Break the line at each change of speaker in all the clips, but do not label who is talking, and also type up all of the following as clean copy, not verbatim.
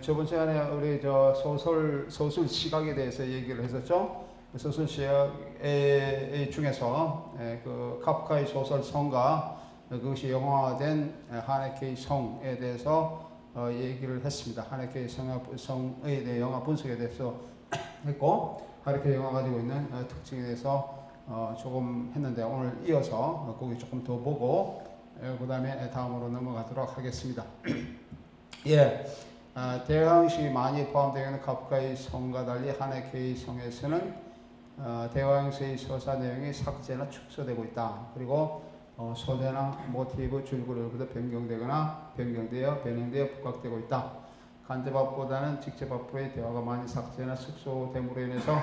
저번 시간에 우리 소설 시각에 대해서 얘기를 했었죠. 소설 시각 중에서 그 카프카의 소설 성과 그것이 영화화된 하네케의 성에 대해서 얘기를 했습니다. 하네케의 성에 대해 영화 분석에 대해서 했고, 하네케 영화 가지고 있는 특징에 대해서 조금 했는데, 오늘 이어서 거기 조금 더 보고 그 다음에 다음으로 넘어가도록 하겠습니다. 예, 대화형식이 많이 포함되어 있는 카프카의 성과 달리 하네케의 성에서는 대화형식의 서사 내용이 삭제나 축소되고 있다. 그리고 소재나 모티브, 줄거리로부터 변형되어 부각되고 있다. 간접합보다는 직접합보의 대화가 많이 삭제나 축소됨으로 인해서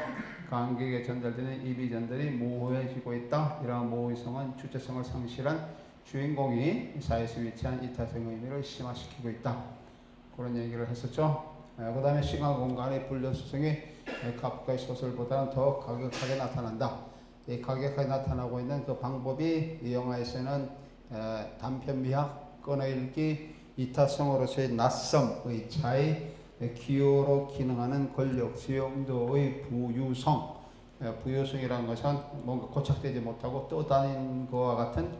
관객에게 전달되는 이미 전달이 모호해지고 있다. 이러한 모호성은 주체성을 상실한 주인공이 사회에서 위치한 이타성 의미를 심화시키고 있다. 그런 얘기를 했었죠. 그 다음에 시간 공간의 불연수성이 카프카의 소설보다는 더 가격하게 나타난다. 이 가격하게 나타나고 있는 그 방법이 이 영화에서는 단편 미학, 끊어읽기, 이타성으로서의 낯섦의 차이, 기호로 기능하는 권력, 수용도의 부유성. 부유성이라는 것은 뭔가 고착되지 못하고 떠다닌 것과 같은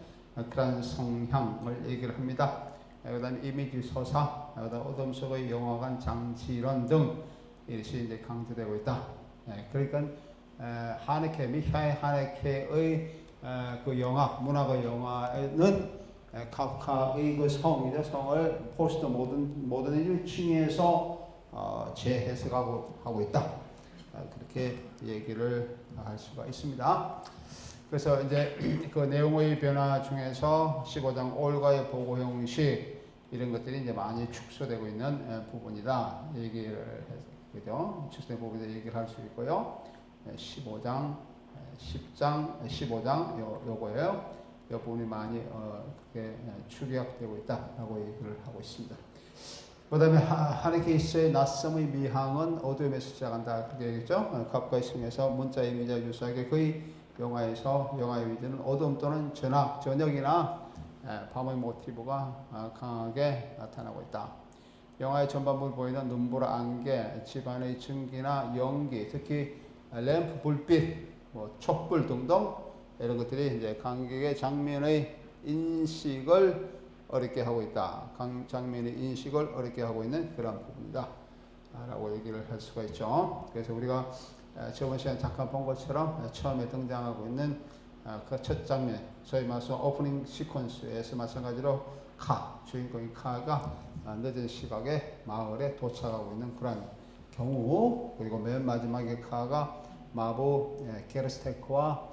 그런 성향을 얘기를 합니다. 그 다음에 이미지 서사, 그 다음에 어둠 속의 영화관 장치론 등 이것이 이제 강조되고 있다. 그러니까 하네케, 미하엘 하네케의 그 영화, 문학의 영화는 카프카의 그 성이죠. 성을 포스트 모더니즘을 칭해서 재해석하고 있다. 그렇게 얘기를 할 수가 있습니다. 그래서 이제 그 내용의 변화 중에서 15장 올가의 보고 형식 이런 것들이 이제 많이 축소되고 있는 부분이다. 얘기를 해서, 그죠? 축소된 부분에 얘기를 할 수 있고요. 15장, 10장, 15장 요거예요. 이 부분이 많이 그렇게 축약되고 있다라고 얘기를 하고 있습니다. 그 다음에 하네케이스의 낯섦의 미항은 어둠에서 시작한다. 그렇게 얘기했죠. 카프카의 성에서 문자 이미지와 유사하게 거의 영화의 위주는 어둠 또는 저녁이나 밤의 모티브가 강하게 나타나고 있다. 영화의 전반부를 보이는 눈보라 안개, 집안의 증기나 연기, 특히 램프 불빛, 촛불 등등 이런 것들이 이제 관객의 장면의 인식을 어렵게 하고 있다. 장면의 인식을 어렵게 하고 있는 그런 부분이다. 라고 얘기를 할 수가 있죠. 그래서 우리가 저번 시간에 잠깐 본 것처럼 처음에 등장하고 있는 그 첫 장면, 소위 말해서 오프닝 시퀀스에서 마찬가지로 주인공인 카가 늦은 시각에 마을에 도착하고 있는 그런 경우, 그리고 맨 마지막에 카가 마부 게르스테크와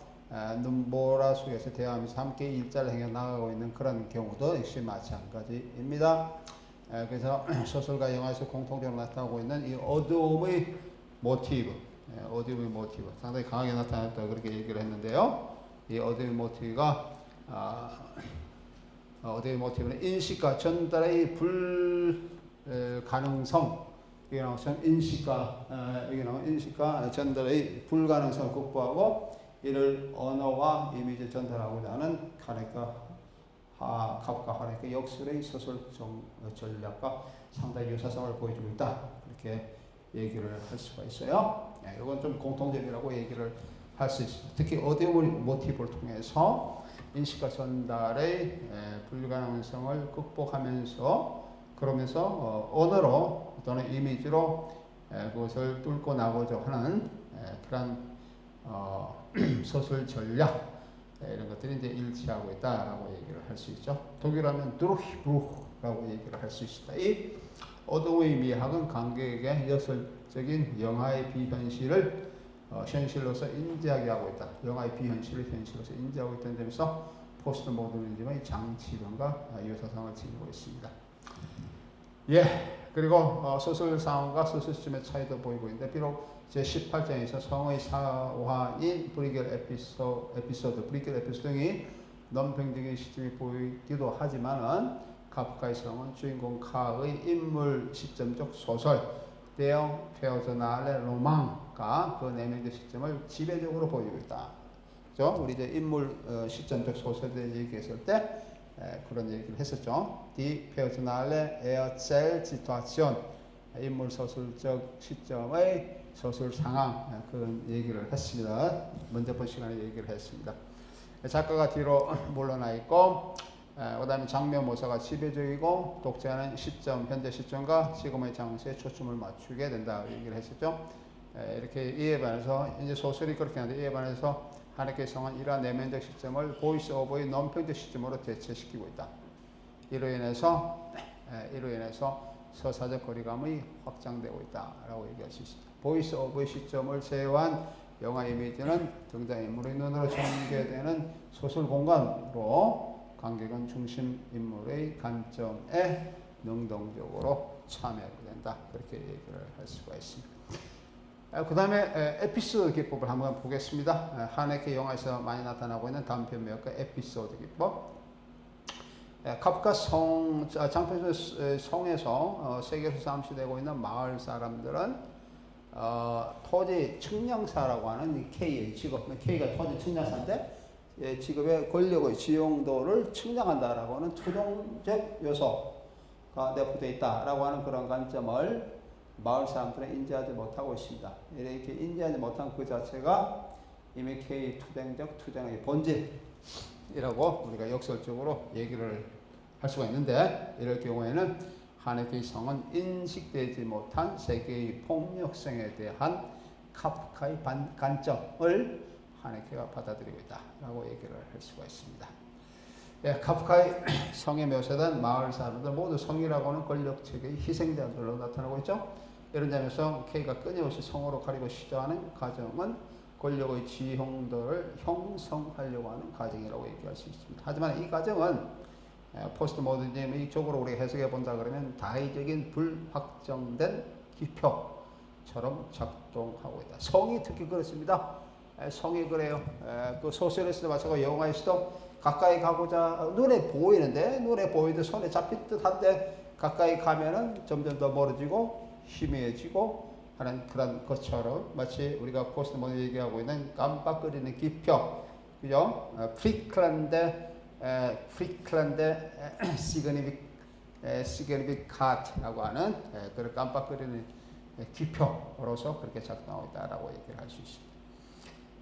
눈보라 속에서 대화하면서 함께 일자를 행해 나가고 있는 그런 경우도 역시 마찬가지입니다. 그래서 소설과 영화에서 공통적으로 나타나고 있는 이 어두움의 모티브, 상당히 강하게 나타났다 그렇게 얘기를 했는데요. 이 어둠의 모티브가 어둠의 모티브는 인식과 전달의 불가능성, 이게 나오면 인식과 전달의 불가능성을 극복하고 이를 언어와 이미지 전달하고자 하는 카프카 하네케 역술의 소설 전략과 상당히 유사성을 보여주고 있다. 그렇게 얘기를 할 수가 있어요. 이건 좀 공통점이라고 얘기를 할 수 있습니다. 특히 어둠의 모티브를 통해서 인식과 전달의 불가능성을 극복하면서 그러면서 언어로 또는 이미지로 그것을 뚫고 나가고자 하는 그런 소설 전략 이런 것들이 이제 일치하고 있다라고 얘기를 할 수 있죠. 독일어는 드루히브라고 얘기를 할 수 있다. 이 어둠의 미학은 관객에게 역설적인 영화의 비현실을 현실로서 인지하게 하고 있다. 영화의 비현실을 현실로서 인지하고 있다는 점에서 포스트 모더니즘의 장치론과 유사성을 지니고 있습니다. 그리고 소설 상황과 소설 시점의 차이도 보이고 있는데, 비록 제18장에서 성의 사화인 브리겔 에피소드 등이 논평적인 시점이 보이기도 하지만은 카프카의 성은 주인공 카의 인물 시점적 소설, 대형 페어저날의 로망과 그 내면적 시점을 지배적으로 보이고 있다. 그죠? 우리 이제 인물 시점적 소설에 대해 얘기했을 때 그런 얘기를 했었죠. Die personale Erzählsituation, 인물 서술적 시점의 서술 상황 그런 얘기를 했습니다. 먼저 본 시간에 얘기를 했습니다. 작가가 뒤로 물러나 있고 그 다음에 장면 모사가 지배적이고 독자는 시점, 현재 시점과 지금의 장소에 초점을 맞추게 된다 얘기를 했었죠. 이렇게 이에 반해서 이제 소설이 그렇게 하는데 이에 반해서 하네케 성은 이러한 내면적 시점을 보이스 오버의 논평적 시점으로 대체시키고 있다. 이로 인해서 서사적 거리감이 확장되고 있다라고 얘기할 수 있습니다. 보이스 오버의 시점을 제외한 영화 이미지는 등장인물의 눈으로 전개되는 소설 공간으로 관객은 중심 인물의 관점에 능동적으로 참여하게 된다. 그렇게 얘기를 할 수가 있습니다. 그 다음에 에피소드 기법을 한번 보겠습니다. 하네케 영화에서 많이 나타나고 있는 단편 매혹과 에피소드 기법. 카프카 장편 성에서 세계에서 잠시되고 있는 마을 사람들은 토지 측량사라고 하는 K의 직업, K가 토지 측량사인데 직업의 권력의 지용도를 측량한다라고 하는 투동적 요소가 내포되어 있다라고 하는 그런 관점을 마을 사람들은 인지하지 못하고 있습니다. 이렇게 인지하지 못한 그 자체가 이미 K 투쟁의 본질이라고 우리가 역설적으로 얘기를 할 수가 있는데 이럴 경우에는 하네케 성은 인식되지 못한 세계의 폭력성에 대한 카프카의 관점을 하네케가 받아들이고 있다라고 얘기를 할 수가 있습니다. 카프카의 성에 묘사된 마을 사람들 모두 성이라고 하는 권력체계의 희생자들로 나타나고 있죠. 이런 점에서 K가 끊임없이 성으로 가리고 시도하는 과정은 권력의 지형도를 형성하려고 하는 과정이라고 얘기할 수 있습니다. 하지만 이 과정은 포스트 모더니즘의 쪽으로 우리가 해석해 본다 그러면 다의적인 불확정된 기표처럼 작동하고 있다. 성이 특히 그렇습니다. 성이 그래요. 그 소설에서도 마찬가지고 영화에서도 가까이 가고자 눈에 보이듯 손에 잡힐 듯한데 가까이 가면은 점점 더 멀어지고 희미해지고 하는 그런 것처럼 마치 우리가 포스트 모드 얘기하고 있는 깜빡거리는 기표, 그죠? 프리클란데 시그니피카트라고 하는 그런 깜빡거리는 기표로서 그렇게 작동하고 있다라고 얘기를 할 수 있습니다.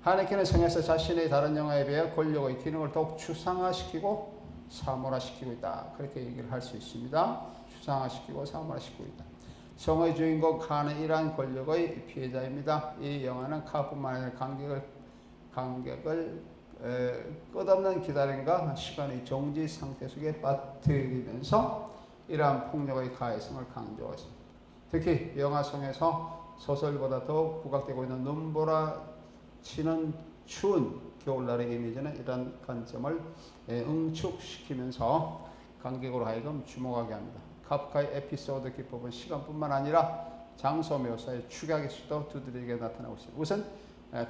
하네케는 성에서 자신의 다른 영화에 비해 권력의 기능을 더욱 추상화시키고 사물화시키고 있다. 그렇게 얘기를 할 수 있습니다. 추상화시키고 사물화시키고 있다. 성의 주인공 칸은 이러한 권력의 피해자입니다. 이 영화는 카뿐만 아니라 관객을 끝없는 기다림과 시간의 정지 상태 속에 빠뜨리면서 이러한 폭력의 가해성을 강조하고 있습니다. 특히 영화 속에서 소설보다 더 부각되고 있는 눈보라 치는 추운 겨울날의 이미지는 이런 관점을 응축시키면서 관객으로 하여금 주목하게 합니다. 카프카의 에피소드 기법은 시간뿐만 아니라 장소 묘사의 축약에서도 두드러지게 나타나고 있습니다. 우선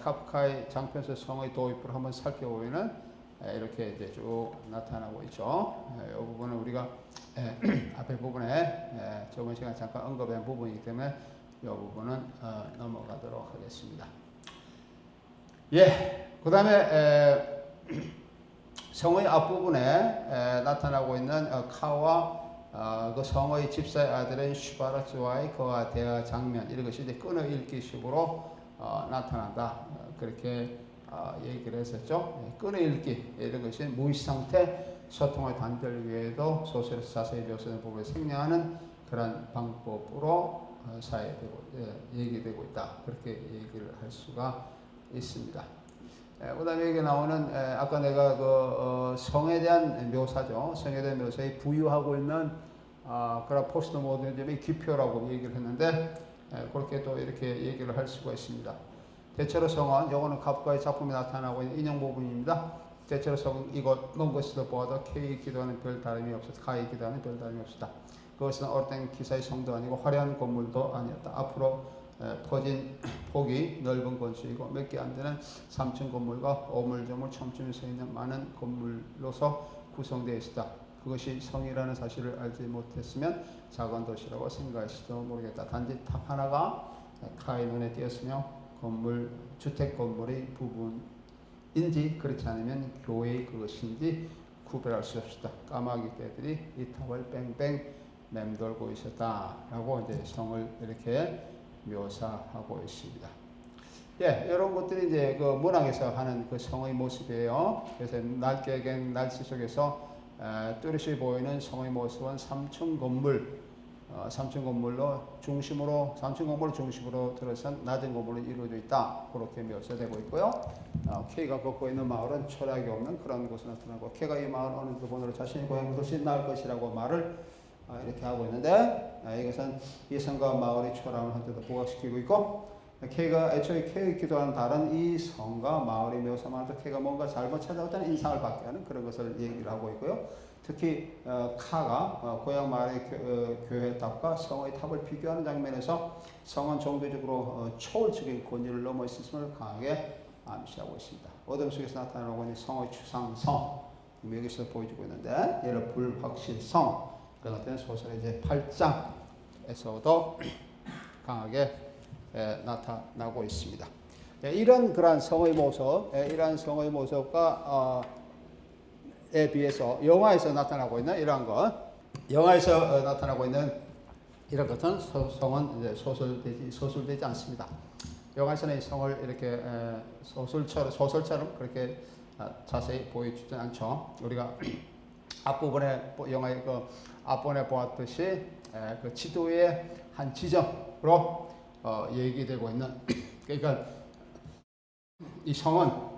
카프카의 장편서 성의 도입부를 한번 살펴보면은 이렇게 이제 쭉 나타나고 있죠. 이 부분은 우리가 앞에 부분에 저번 시간 잠깐 언급한 부분이기 때문에 이 부분은 넘어가도록 하겠습니다. 그 다음에 성의 앞부분에 나타나고 있는 카와 그 성의 집사의 아들인 슈바르츠와의 그와 대화 장면 이런 것이 이제 끊어읽기식으로 나타난다. 그렇게 얘기를 했었죠. 끊어읽기 이런 것이 무의식 상태 소통의 단절 외에도 소설에서 자세히 묘사된 부분을 생략하는 그런 방법으로 사회되고 얘기되고 있다. 그렇게 얘기를 할 수가 있습니다. 그 다음에 여기 나오는 아까 내가 그 성에 대한 묘사죠. 성에 대한 묘사에 부유하고 있는 그런 포스트 모더니즘의 기표라고 얘기를 했는데 그렇게 또 이렇게 얘기를 할 수가 있습니다. 대체로 성은 요거는 카프카의 작품에 나타나고 있는 인용 부분입니다. 대체로 성은 이곳 먼 곳에서 보아도 K의 기도하는 별 다름이 없었다. 카의 기도하는 별 다름이 없었다. 그것은 어떤 기사의 성도 아니고 화려한 건물도 아니었다. 앞으로 퍼진 폭이 넓은 건수이고 몇 개 안 되는 3층 건물과 오물조물 촘촘히 서 있는 많은 건물로서 구성되어 있었다. 그것이 성이라는 사실을 알지 못했으면 작은 도시라고 생각했을지도 모르겠다. 단지 탑 하나가 카의 눈에 띄었으며 주택 건물의 부분인지 그렇지 않으면 교회의 그것인지 구별할 수 없었다. 까마귀 떼들이 이 탑을 뺑뺑 맴돌고 있었다라고 이제 성을 이렇게 묘사하고 있습니다. 예, 이런 것들이 이제 그 문학에서 하는 그 성의 모습이에요. 그래서 날개겐 날씨 속에서 뚜렷이 보이는 성의 모습은 3층 건물, 3층 건물로 중심으로 3층 건물을 중심으로 들어선 낮은 건물로 이루어져 있다. 그렇게 묘사되고 있고요. K가 걷고 있는 마을은 철학이 없는 그런 곳으로 나타나고 K가 이 마을 어느 부분으로 자신의 고향 도시 나을 것이라고 말을 이렇게 하고 있는데 이것은 이 성과 마을의 초라함을 한테도 부각시키고 있고 K가 애초에 K의 기도하는 다른 이 성과 마을의 묘사만도 K가 뭔가 잘못 찾아왔다는 인상을 받게 하는 그런 것을 얘기를 하고 있고요. 특히 카가 고향 마을의 교회 탑과 성의 탑을 비교하는 장면에서 성은 종교적으로 초월적인 권위를 넘어 있음을 강하게 암시하고 있습니다. 어둠 속에서 나타나고 있는 성의 추상성 여기서 보여주고 있는데 예를 불확실성 그 같은 소설의 이제 8장에서도 강하게 나타나고 있습니다. 이런 그러한 성의 모습, 이러한 성의 모습과 에 비해서 영화에서 나타나고 있는 이러한 것, 영화에서 나타나고 있는 이런 것은 성은 이제 소설되지 않습니다. 영화에서는 이 성을 이렇게 소설처럼 그렇게 자세히 보여주지 않죠. 우리가 앞부분에 영화의 그 앞부분에 보았듯이 그 지도의 한 지점으로 얘기되고 있는 그러니까 이 성은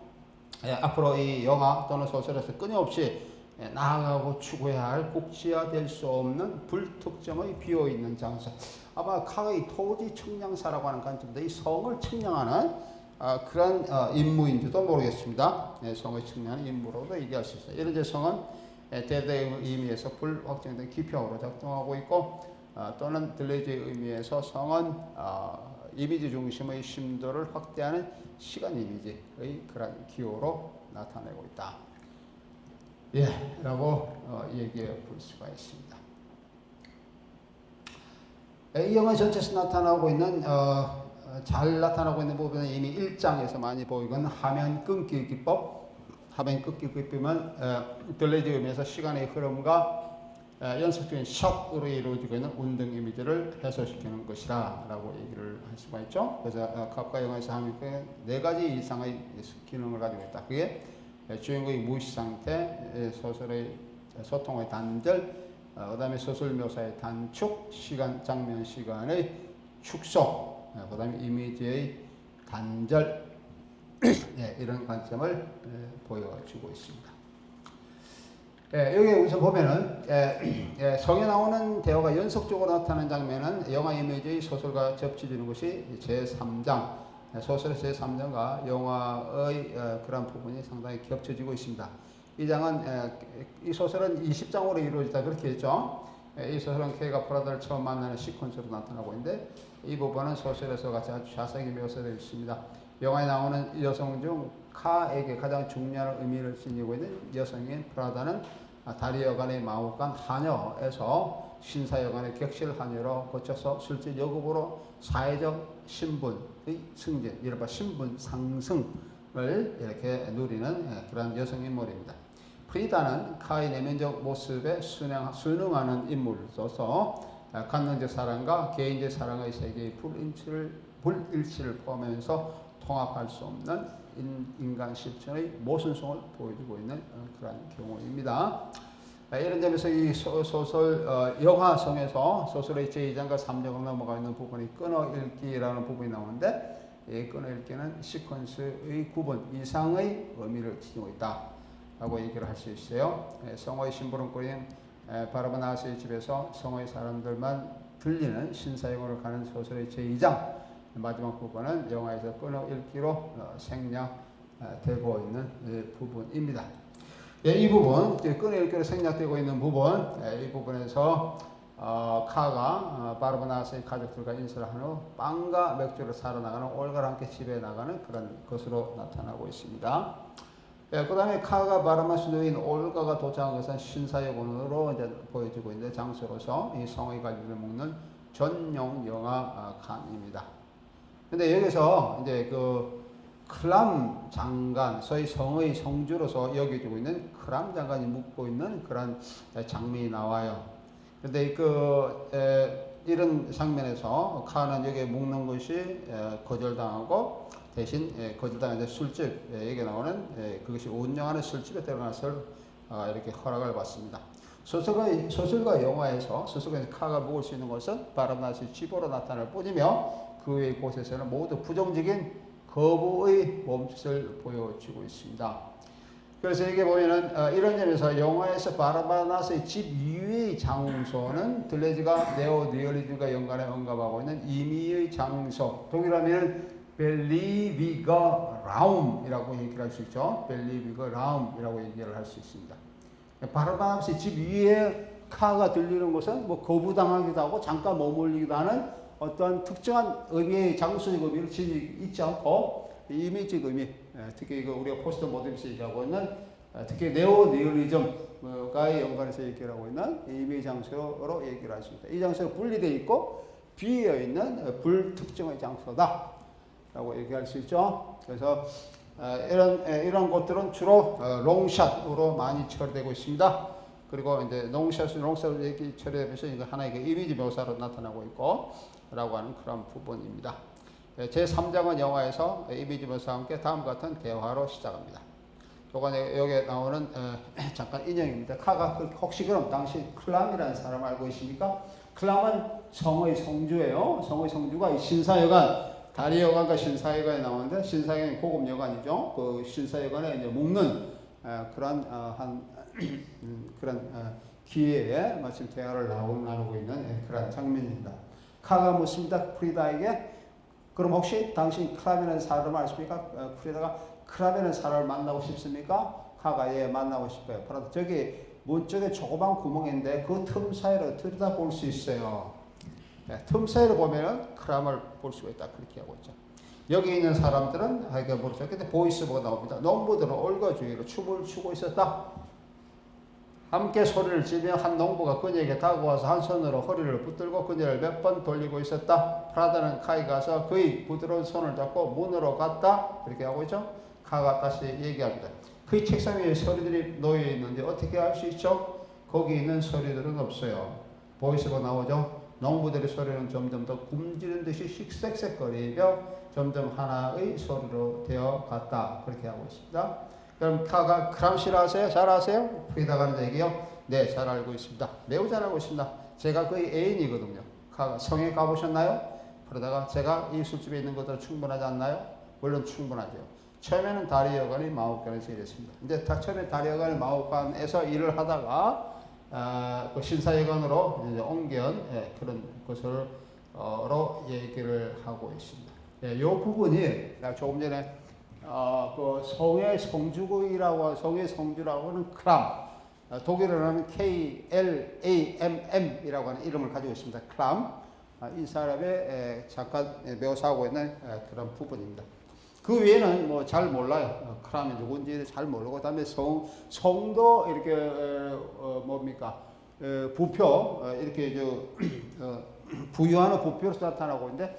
앞으로 이 영화 또는 소설에서 끊임없이 나아가고 추구해야 할 국지화될 수 없는 불특정의 비어있는 장소. 아마 카의 토지 측량사라고 하는 관점도 이 성을 측량하는 그런 임무인지도 모르겠습니다. 성을 측량하는 임무로도 얘기할 수 있어요. 이런 성은 대대의 의미에서 불확정된 기표로 작동하고 있고 또는 들레즈의 의미에서 성은 이미지 중심의 심도를 확대하는 시간 이미지의 그런 기호로 나타내고 있다. 예, 라고 얘기해 볼 수가 있습니다. 이 영화 전체에서 나타나고 있는 잘 나타나고 있는 부분은 이미 1장에서 많이 보이건 화면 끊기 기법. 화면 끊기 기법은 들레즈의 의미에서 시간의 흐름과 연속적인 샷으로 이루어지고 있는 운동 이미지를 해소시키는 것이라 라고 얘기를 할 수가 있죠. 그래서 카프카 영화에서 하면 네 가지 이상의 기능을 가지고 있다. 그게 주인공의 무의식 상태, 소설의 소통의 단절, 그 다음에 소설 묘사의 단축, 장면 시간의 축소, 그 다음에 이미지의 단절, 이런 관점을 보여주고 있습니다. 여기 우선 보면은 성에 나오는 대화가 연속적으로 나타나는 장면은 영화 이미지의 소설과 접치되는 것이 제3장 소설의 제3장과 영화의 그런 부분이 상당히 겹쳐지고 있습니다. 이 장은 이 소설은 20장으로 이루어지다 그렇게 했죠. 이 소설은 K가 프라다를 처음 만나는 시퀀스로 나타나고 있는데 이 부분은 소설에서 같이 아주 자세하게 묘사되어 있습니다. 영화에 나오는 여성 중 카에게 가장 중요한 의미를 지니고 있는 여성인 프라다는 다리여간의 마법관 하녀에서 신사여간의 격실 하녀로 거쳐서 실제 여급으로 사회적 신분의 승진, 이른바 신분 상승을 이렇게 누리는 그런 여성 인물입니다. 프리다는 카의 내면적 모습에 순응하는 인물로서 관능적 사랑과 개인적 사랑의 세계의 불일치를 포함하면서 통합할 수 없는 인간 실존의 모순성을 보여주고 있는 그런 경우입니다. 이런 점에서 이 소설 영화성에서 소설의 제2장과 3장으로 넘어가 있는 부분이 끊어읽기라는 부분이 나오는데 이 끊어읽기는 시퀀스의 구분 이상의 의미를 지니고 있다라고 얘기를 할 수 있어요. 성의 심부름꾼인 바르바나스의 집에서 성의 사람들만 들리는 신사역으로 가는 소설의 제2장 마지막 부분은 영화에서 끊어읽기로 생략되고 있는 부분입니다. 이 부분, 끊어읽기로 생략되고 있는 부분, 이 부분에서 카가 바르바나스의 가족들과 인사를 한 후 빵과 맥주를 사러 나가는 올가와 함께 집에 나가는 그런 것으로 나타나고 있습니다. 그 다음에 카가 바르바나스 노인 올가가 도착한 것은 신사역으로 이제 보여지고 있는데 장소로서 이 성의 관리를 먹는 전용 영화관입니다. 근데 여기서 이제 그 크람 장관, 소위 성의 성주로서 여겨지고 있는 크람 장관이 묵고 있는 그런 장면이 나와요. 근데 이런 장면에서 칸은 여기에 묵는 것이 거절당하고 대신 거절당한 술집 여기 나오는 그것이 운영하는 술집에 들어가는 것을 이렇게 허락을 받습니다. 소설과 영화에서 카가 묵을 수 있는 것은 바람나시 집으로 나타날 뿐이며 그 외의 곳에서는 모두 부정적인 거부의 몸짓을 보여주고 있습니다. 그래서 이게 보면은 이런 점에서 영화에서 바라바나스의 집 이외의 장소는 들레즈가 네오니얼리즘과 연관해 언급하고 있는 임의의 장소, 동일하면 벨리비거 라움이라고 얘기를 할 수 있죠. 벨리비거 라움이라고 얘기를 할 수 있습니다. 바라바나스의 집 위에 카가 들리는 것은 뭐 거부당하기도 하고 잠깐 머물리기도 하는 어떤 특정한 의미의 장소적 의미를 지니고 있지 않고 이미지적 의미, 특히 우리가 포스트 모더니즘에서 얘기하고 있는 특히 네오니얼리즘과 연관해서 얘기하고 있는 이미지 장소로 얘기를 할 수 있다. 이 장소는 분리되어 있고 비어 있는 불특정의 장소다 라고 얘기할 수 있죠. 그래서 이런 곳들은 주로 롱샷으로 많이 처리되고 있습니다. 그리고 이제 롱샷으로 얘기 처리되면서 이거 하나의 이미지 묘사로 나타나고 있고 라고 하는 그런 부분입니다. 제3장은 영화에서 이미지 묘사와 함께 다음과 같은 대화로 시작합니다. 요번에 여기에 나오는 잠깐 인용입니다. 카가 혹시 그럼 당시 클람이라는 사람 알고 계십니까? 클람은 성의 성주예요. 성의 성주가 신사여관, 다리여관과 신사여관에 나오는데 신사여관이 고급 여관이죠. 그 신사여관에 이제 묵는 그런 그런 기회에 마침 대화를 나누고 있는 그런 장면입니다. 카가 묻습니다. 프리다에게 그럼 혹시 당신 클람이라는 사람을 아십니까? 프리다가 클람이라는 사람을 만나고 싶습니까? 카가 예 만나고 싶어요. 그런데 저기 문 쪽에 조그만 구멍인데 그 틈 사이로 들여다 볼 수 있어요. 틈 사이로 보면은 클람을 볼 수가 있다. 그렇게 하고 있죠. 여기 있는 사람들은 하여간 모르죠. 근데 보이스가 나옵니다. 농부들은 올거주의로 춤을 추고 있었다. 함께 소리를 지르며 한 농부가 그녀에게 다가와서 한 손으로 허리를 붙들고 그녀를 몇 번 돌리고 있었다. 프라다는 카이 가서 그의 부드러운 손을 잡고 문으로 갔다. 이렇게 하고 있죠. 카가 다시 얘기합니다. 그의 책상 위에 서류들이 놓여 있는데 어떻게 알 수 있죠? 거기 있는 서류들은 없어요. 보이스가 나오죠. 농부들의 소리는 점점 더 굶주린 듯이 씩색색거리며 점점 하나의 소리로 되어 갔다. 그렇게 하고 있습니다. 그럼 카가 크람 싫어하세요? 잘 아세요? 프리다가 얘기요. 네, 잘 알고 있습니다. 매우 잘 알고 있습니다. 제가 그의 애인이거든요. 카가 성에 가보셨나요? 그러다가 제가 이 술집에 있는 것들은 충분하지 않나요? 물론 충분하죠. 처음에는 다리여관이 마법관에서 일했습니다. 이제 처음에 다리여관이 마법관에서 일을 하다가 그 신사여관으로 이제 옮겨온 그런 것으로 얘기를 하고 있습니다. 이 부분이 조금 전에 그 성의 성주라고 하는 크람, 독일어로 하면 KLAMM이라고 하는 이름을 가지고 있습니다. 크람, 이 사람의 잠깐 묘사하고 있는 그런 부분입니다. 그 외에는 뭐 잘 몰라요. 크람이 누군지 잘 모르고, 그 다음에 성도 이렇게 뭡니까 부표 이렇게 부유하는 부표로서 나타나고 있는데.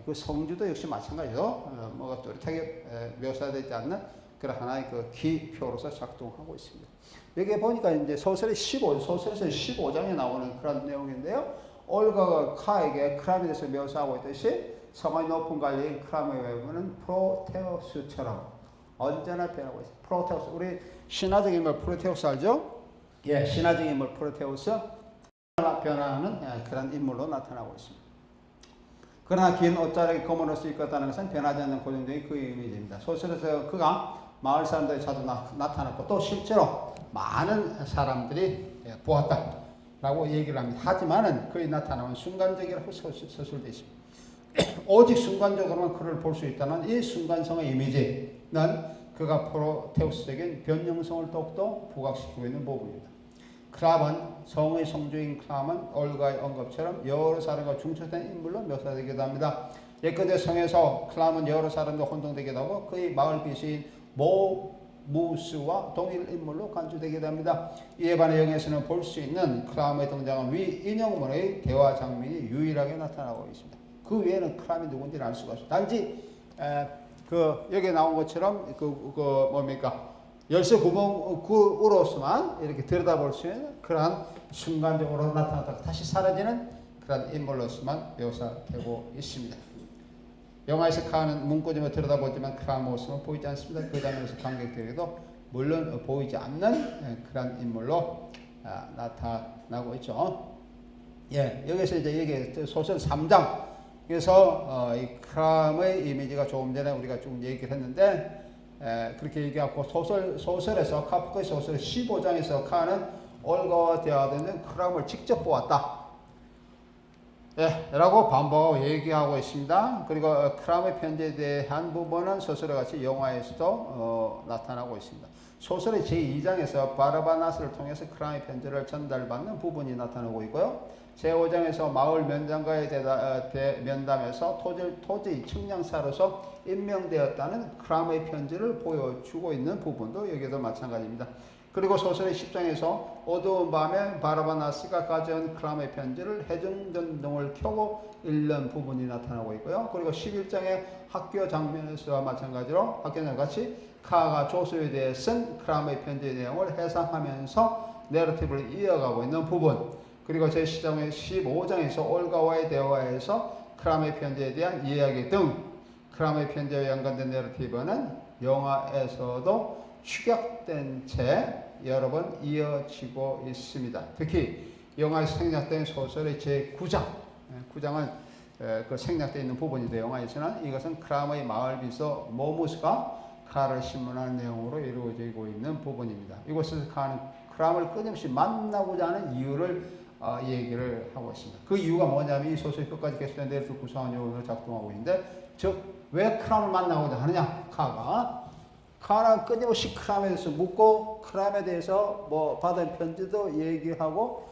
그 성주도 역시 마찬가지로 뭐가 뚜렷하게 묘사되지 않는 그런 하나의 그 기표로서 작동하고 있습니다. 여기 보니까 이제 소설에서 15장에 나오는 그런 내용인데요. 올가가 카에게 크람에 대해서 묘사하고 있듯이 성의 높은 관리인 크람의 외모는 프로테우스처럼 언제나 변하고 있습니다. 프로테우스, 우리 신화적 인물 프로테우스 알죠? 예, 신화적 인물 프로테우스 변화하는 그런 인물로 나타나고 있습니다. 그러나 긴 옷자락이 검은으로 쓰였다는 것은 변하지 않는 고정적인 그 이미지입니다. 소설에서 그가 마을 사람들이 자주 나타났고 또 실제로 많은 사람들이 보았다라고 얘기를 합니다. 하지만은 그의 나타남은 순간적이라고 서술되어 있습니다. 오직 순간적으로만 그를 볼 수 있다는 이 순간성의 이미지는 그가 프로테우스적인 변형성을 더욱더 부각시키고 있는 부분입니다. 클람은 성의 성주인 클람은 올가의 언급처럼 여러 사람과 중첩된 인물로 묘사되기도 합니다. 예컨대 성에서 클람은 여러 사람과 혼동되기도 하고 그의 마을 비수인 모무스와 동일 인물로 간주되기도 합니다. 이에 반해 영에서는 볼 수 있는 클람의 등장은 위 인용문의 대화 장면이 유일하게 나타나고 있습니다. 그 외에는 클람이 누군지는 알 수가 없습니다. 단지 여기 나온 것처럼 뭡니까? 열쇠 구멍으로서만 이렇게 들여다볼 수 있는 그러한 순간적으로 나타났다가 다시 사라지는 그런 인물로서만 묘사되고 있습니다. 영화에서 카는 문구점을 들여다보지만 그러한 모습은 보이지 않습니다. 그 장면에서 관객들에게도 물론 보이지 않는 그런 인물로 나타나고 있죠. 예, 여기서 이제 이게 소설 3장. 그래서 이 크람의 이미지가 조금 전에 우리가 좀 얘기를 했는데 그렇게 얘기하고 소설에서 카프카의 소설 15장에서 카는 올가와 대화되는 크람을 직접 보았다. 예, 라고 반복하고 얘기하고 있습니다. 그리고 크람의 편지에 대한 부분은 소설과 같이 영화에서도 나타나고 있습니다. 소설의 제2장에서 바르바나스를 통해서 크람의 편지를 전달받는 부분이 나타나고 있고요. 제5장에서 마을 면장과의 면담에서 토지 측량사로서 임명되었다는 크람의 편지를 보여주고 있는 부분도 여기도 마찬가지입니다. 그리고 소설의 10장에서 어두운 밤에 바르바나스가 가져온 크람의 편지를 해중전등을 켜고 읽는 부분이 나타나고 있고요. 그리고 11장의 학교 장면에서와 마찬가지로 학교장 같이 카가 조수에 대해 쓴 크람의 편지의 내용을 해상하면서 내러티브를 이어가고 있는 부분, 그리고 제10장의 15장에서 올가와의 대화에서 크람의 편지에 대한 이야기 등 크람의 편지와 연관된 내러티브는 영화에서도 축약된 채 여러 번 이어지고 있습니다. 특히 영화에서 생략된 소설의 제9장, 9장은 그 생략되어 있는 부분인데 영화에서는 이것은 크람의 마을 비서 모무스가 카를 신문하는 내용으로 이루어지고 있는 부분입니다. 이곳에서 크람을 끊임없이 만나고자 하는 이유를 얘기를 하고 있습니다. 그 이유가 뭐냐면 이 소설이 끝까지 계속된 내용을 구성한 요인으로 작동하고 있는데, 즉 왜 크람을 만나고자 하느냐? 카는 끊임없이 크람에 대해서 묻고 크람에 대해서 뭐 받은 편지도 얘기하고,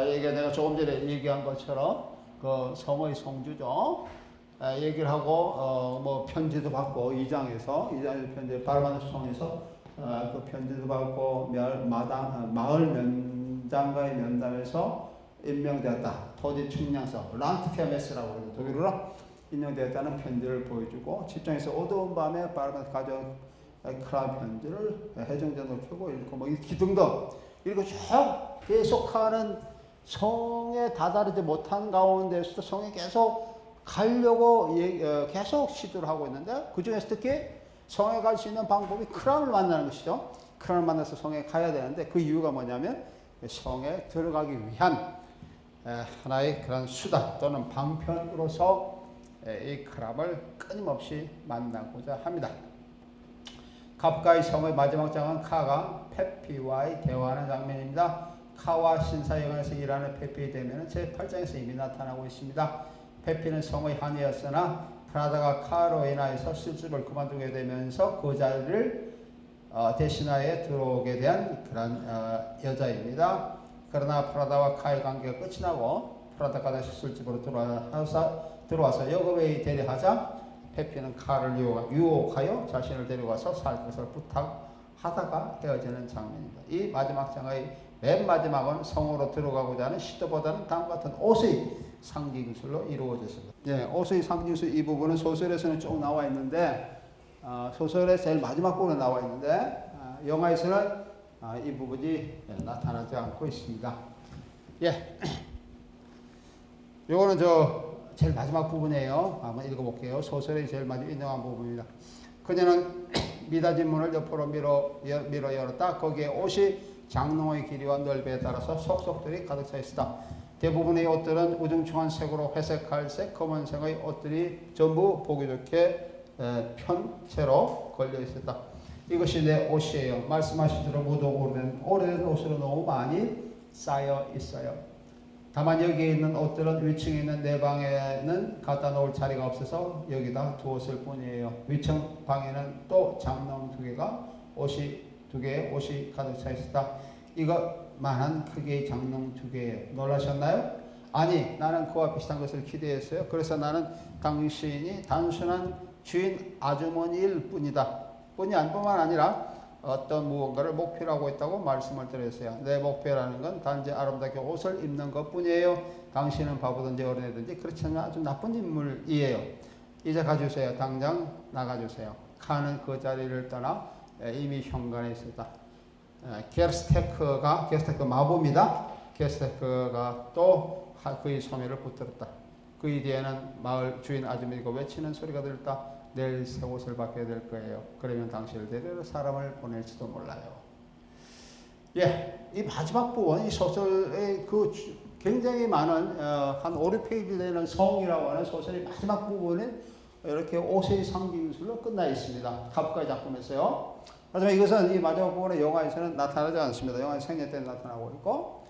이게 내가 조금 전에 얘기한 것처럼 그 성의 성주죠. 얘기를 하고 뭐 편지도 받고 2장에서 편지 바르바나스 통해서 그 편지도 받고 마을 면장과의 면담에서 임명되었다. 토지 측량사 란트페메스라고 그러죠. 독일어로 임명되었다는 편지를 보여주고, 10장에서 어두운 밤에 바르바나스 가져온 크람 편지를 해중전을 펴고 읽고 뭐 등등 이렇게 쭉 계속하는 성에 다다르지 못한 가운데서도 성에 계속 가려고 계속 시도를 하고 있는데, 그 중에서 특히 성에 갈 수 있는 방법이 크람을 만나는 것이죠. 크람을 만나서 성에 가야 되는데 그 이유가 뭐냐면 성에 들어가기 위한 하나의 그런 수단 또는 방편으로서 이 크람을 끊임없이 만나고자 합니다. 카프카의 성의 마지막 장은 카가 페피와의 대화하는 장면입니다. 카와 신사여관에서 일하는 페피의 대면은 제8장에서 이미 나타나고 있습니다. 페피는 성의 한이었으나 프라다가 카로 인하여서 실습을 그만두게 되면서 그 자리를 대신하에 들어오게 된 그런 여자입니다. 그러나 프라다와 카의 관계가 끝이 나고 프라다가 다시 술집으로 들어와서 여급에 대리하자 페피는 카를 유혹하여 자신을 데려가서 살 것을 부탁하다가 헤어지는 장면입니다. 이 마지막 장의 맨 마지막은 성으로 들어가고자 하는 시도보다는 다음과 같은 옷의 상징술로 이루어졌습니다. 예, 옷의 상징술 이 부분은 소설에서는 쭉 나와 있는데 소설의 제일 마지막 부분에 나와 있는데 영화에서는 이 부분이 나타나지 않고 있습니다. 예, 요거는 제일 마지막 부분이에요. 한번 읽어볼게요. 소설의 제일 마지막 인정한 부분입니다. 그녀는 미닫인 문을 옆으로 밀어 열었다. 거기에 옷이 장롱의 길이와 넓이에 따라서 속속들이 가득 차 있었다. 대부분의 옷들은 우중충한 색으로 회색, 갈색, 검은색의 옷들이 전부 보기 좋게 편채로 걸려 있었다. 이것이 내 옷이에요. 말씀하신 대로 모두 오래된 옷으로 너무 많이 쌓여 있어요. 다만 여기에 있는 옷들은 위층에 있는 내 방에는 갖다 놓을 자리가 없어서 여기다 두었을 뿐이에요. 위층 방에는 또 장롱 2개의 옷이 가득 차 있었다. 이것만한 크기의 장롱 2개 놀라셨나요? 아니, 나는 그와 비슷한 것을 기대했어요. 그래서 나는 당신이 단순한 주인 아주머니일 뿐이다. 뿐만 아니라 어떤 무언가를 목표로 하고 있다고 말씀을 드렸어요. 내 목표라는 건 단지 아름답게 옷을 입는 것 뿐이에요. 당신은 바보든지 어린애든지 그렇지 않은 아주 나쁜 인물이에요. 이제 가주세요. 당장 나가주세요. 카는 그 자리를 떠나 이미 현관에 있었다. 게르스테크 마부입니다. 게르스테크가 또 그의 소매를 붙들었다. 그의 뒤에는 마을 주인 아주머니가 외치는 소리가 들었다. 내일 새 옷을 받게 될 거예요. 그러면 당신을 데리러 사람을 보낼지도 몰라요. 이 마지막 부분, 이 소설의 그 굉장히 많은 한 5, 6페이지 되는 성이라고 하는 소설의 마지막 부분에 이렇게 옷의 상징술로 끝나 있습니다. 카프카의 작품에서요. 하지만 이것은 이 마지막 부분의 영화에서는 나타나지 않습니다. 영화의 생애 때 나타나고 있고,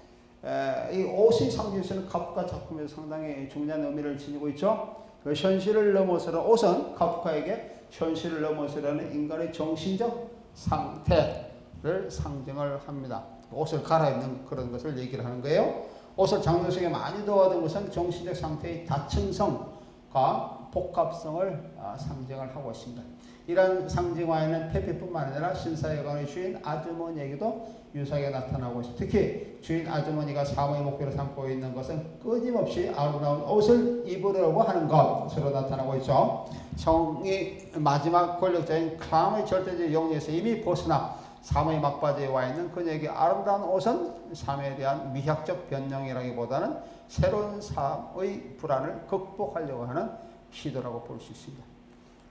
이 옷의 상징술은 카프카 작품에서 상당히 중요한 의미를 지니고 있죠. 그 현실을 넘어서는 옷은 카프카에게 현실을 넘어서려는 인간의 정신적 상태를 상징을 합니다. 옷을 갈아입는 그런 것을 얘기를 하는 거예요. 옷을 장면 속에 많이 넣어둔 것은 정신적 상태의 다층성과 복합성을 상징을 하고 있습니다. 이런 상징화에는 페피뿐만 아니라 신사여관의 주인 아주머니에게도 유사하게 나타나고 있습니다. 특히 주인 아주머니가 사모의 목표로 삼고 있는 것은 끊임없이 아름다운 옷을 입으려고 하는 것으로 나타나고 있죠. 성이 마지막 권력자인 크람의 절대적 영리에서 이미 벗어나 삶의 막바지에 와 있는 그녀에게 아름다운 옷은 삶에 대한 미학적 변형이라기보다는 새로운 삶의 불안을 극복하려고 하는 시도라고 볼 수 있습니다.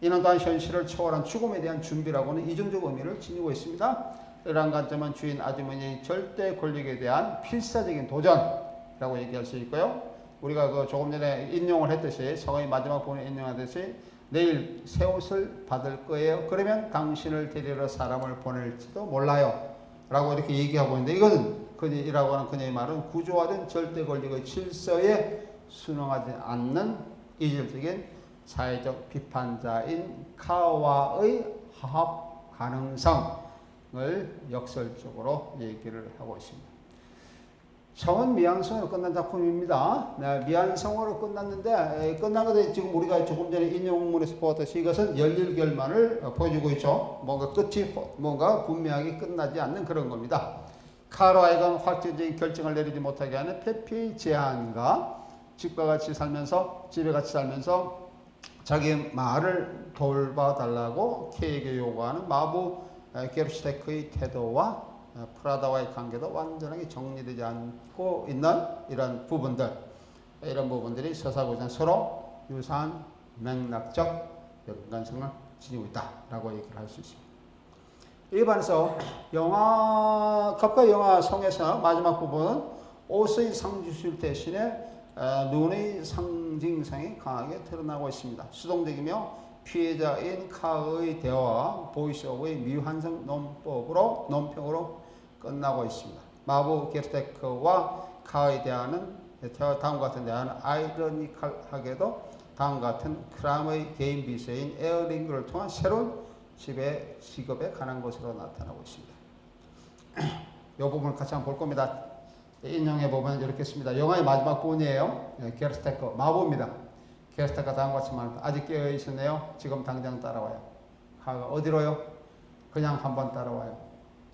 이는 또한 현실을 초월한 죽음에 대한 준비라고는 이중적 의미를 지니고 있습니다. 이러한 관점은 주인 아주머니의 절대 권력에 대한 필사적인 도전이라고 얘기할 수 있고요. 우리가 그 조금 전에 인용을 했듯이 성의 마지막 부분에 인용하듯이 내일 새 옷을 받을 거예요. 그러면 당신을 데리러 사람을 보낼지도 몰라요. 라고 이렇게 얘기하고 있는데 이것은 그이라고 하는 그녀의 말은 구조화된 절대 권력의 질서에 순응하지 않는 이질적인 사회적 비판자인 카와의 화합 가능성을 역설적으로 얘기를 하고 있습니다. 성은 미완성으로 끝난 작품입니다. 미완성으로 끝났는데 끝난 것에 지금 우리가 조금 전에 인용문에서 보았듯이 이것은 열일결만을 보여주고 있죠. 뭔가 끝이 뭔가 분명하게 끝나지 않는 그런 겁니다. 카로아이가 확정적인 결정을 내리지 못하게 하는 페피의 제한과 집과 같이 살면서 집에 같이 살면서 자기 말을 돌봐달라고 K에게 요구하는 마부 게르슈테크의 태도와 프라다와의 관계도 완전하게 정리되지 않고 있는 이런 부분들이 서사고전 서로 유사한 맥락적 연관성을 지니고 있다라고 얘기를 할 수 있습니다. 이에 반해서 카프카 영화 성에서 마지막 부분은 옷의 상징술 대신에 눈의 상징성이 강하게 드러나고 있습니다. 수동적이며 피해자인 카의 대화와 보이스오브의 미완성 논평으로 끝나고 있습니다. 마부 게르테크와 카의 대화는 다음과 같은 대화는 아이러니컬하게도 다음과 같은 크람의 개인 비서인 에어링그를 통한 새로운 직업에 관한 것으로 나타나고 있습니다. 이 부분을 같이 한번 볼 겁니다. 인용해 보면 이렇게 씁니다. 영화의 마지막 부분이에요. 게르테크 마부입니다. 게르테크가 다음과 같이 말합니다. 아직 깨어 있었네요. 지금 당장 따라와요. 카가 어디로요? 그냥 한번 따라와요.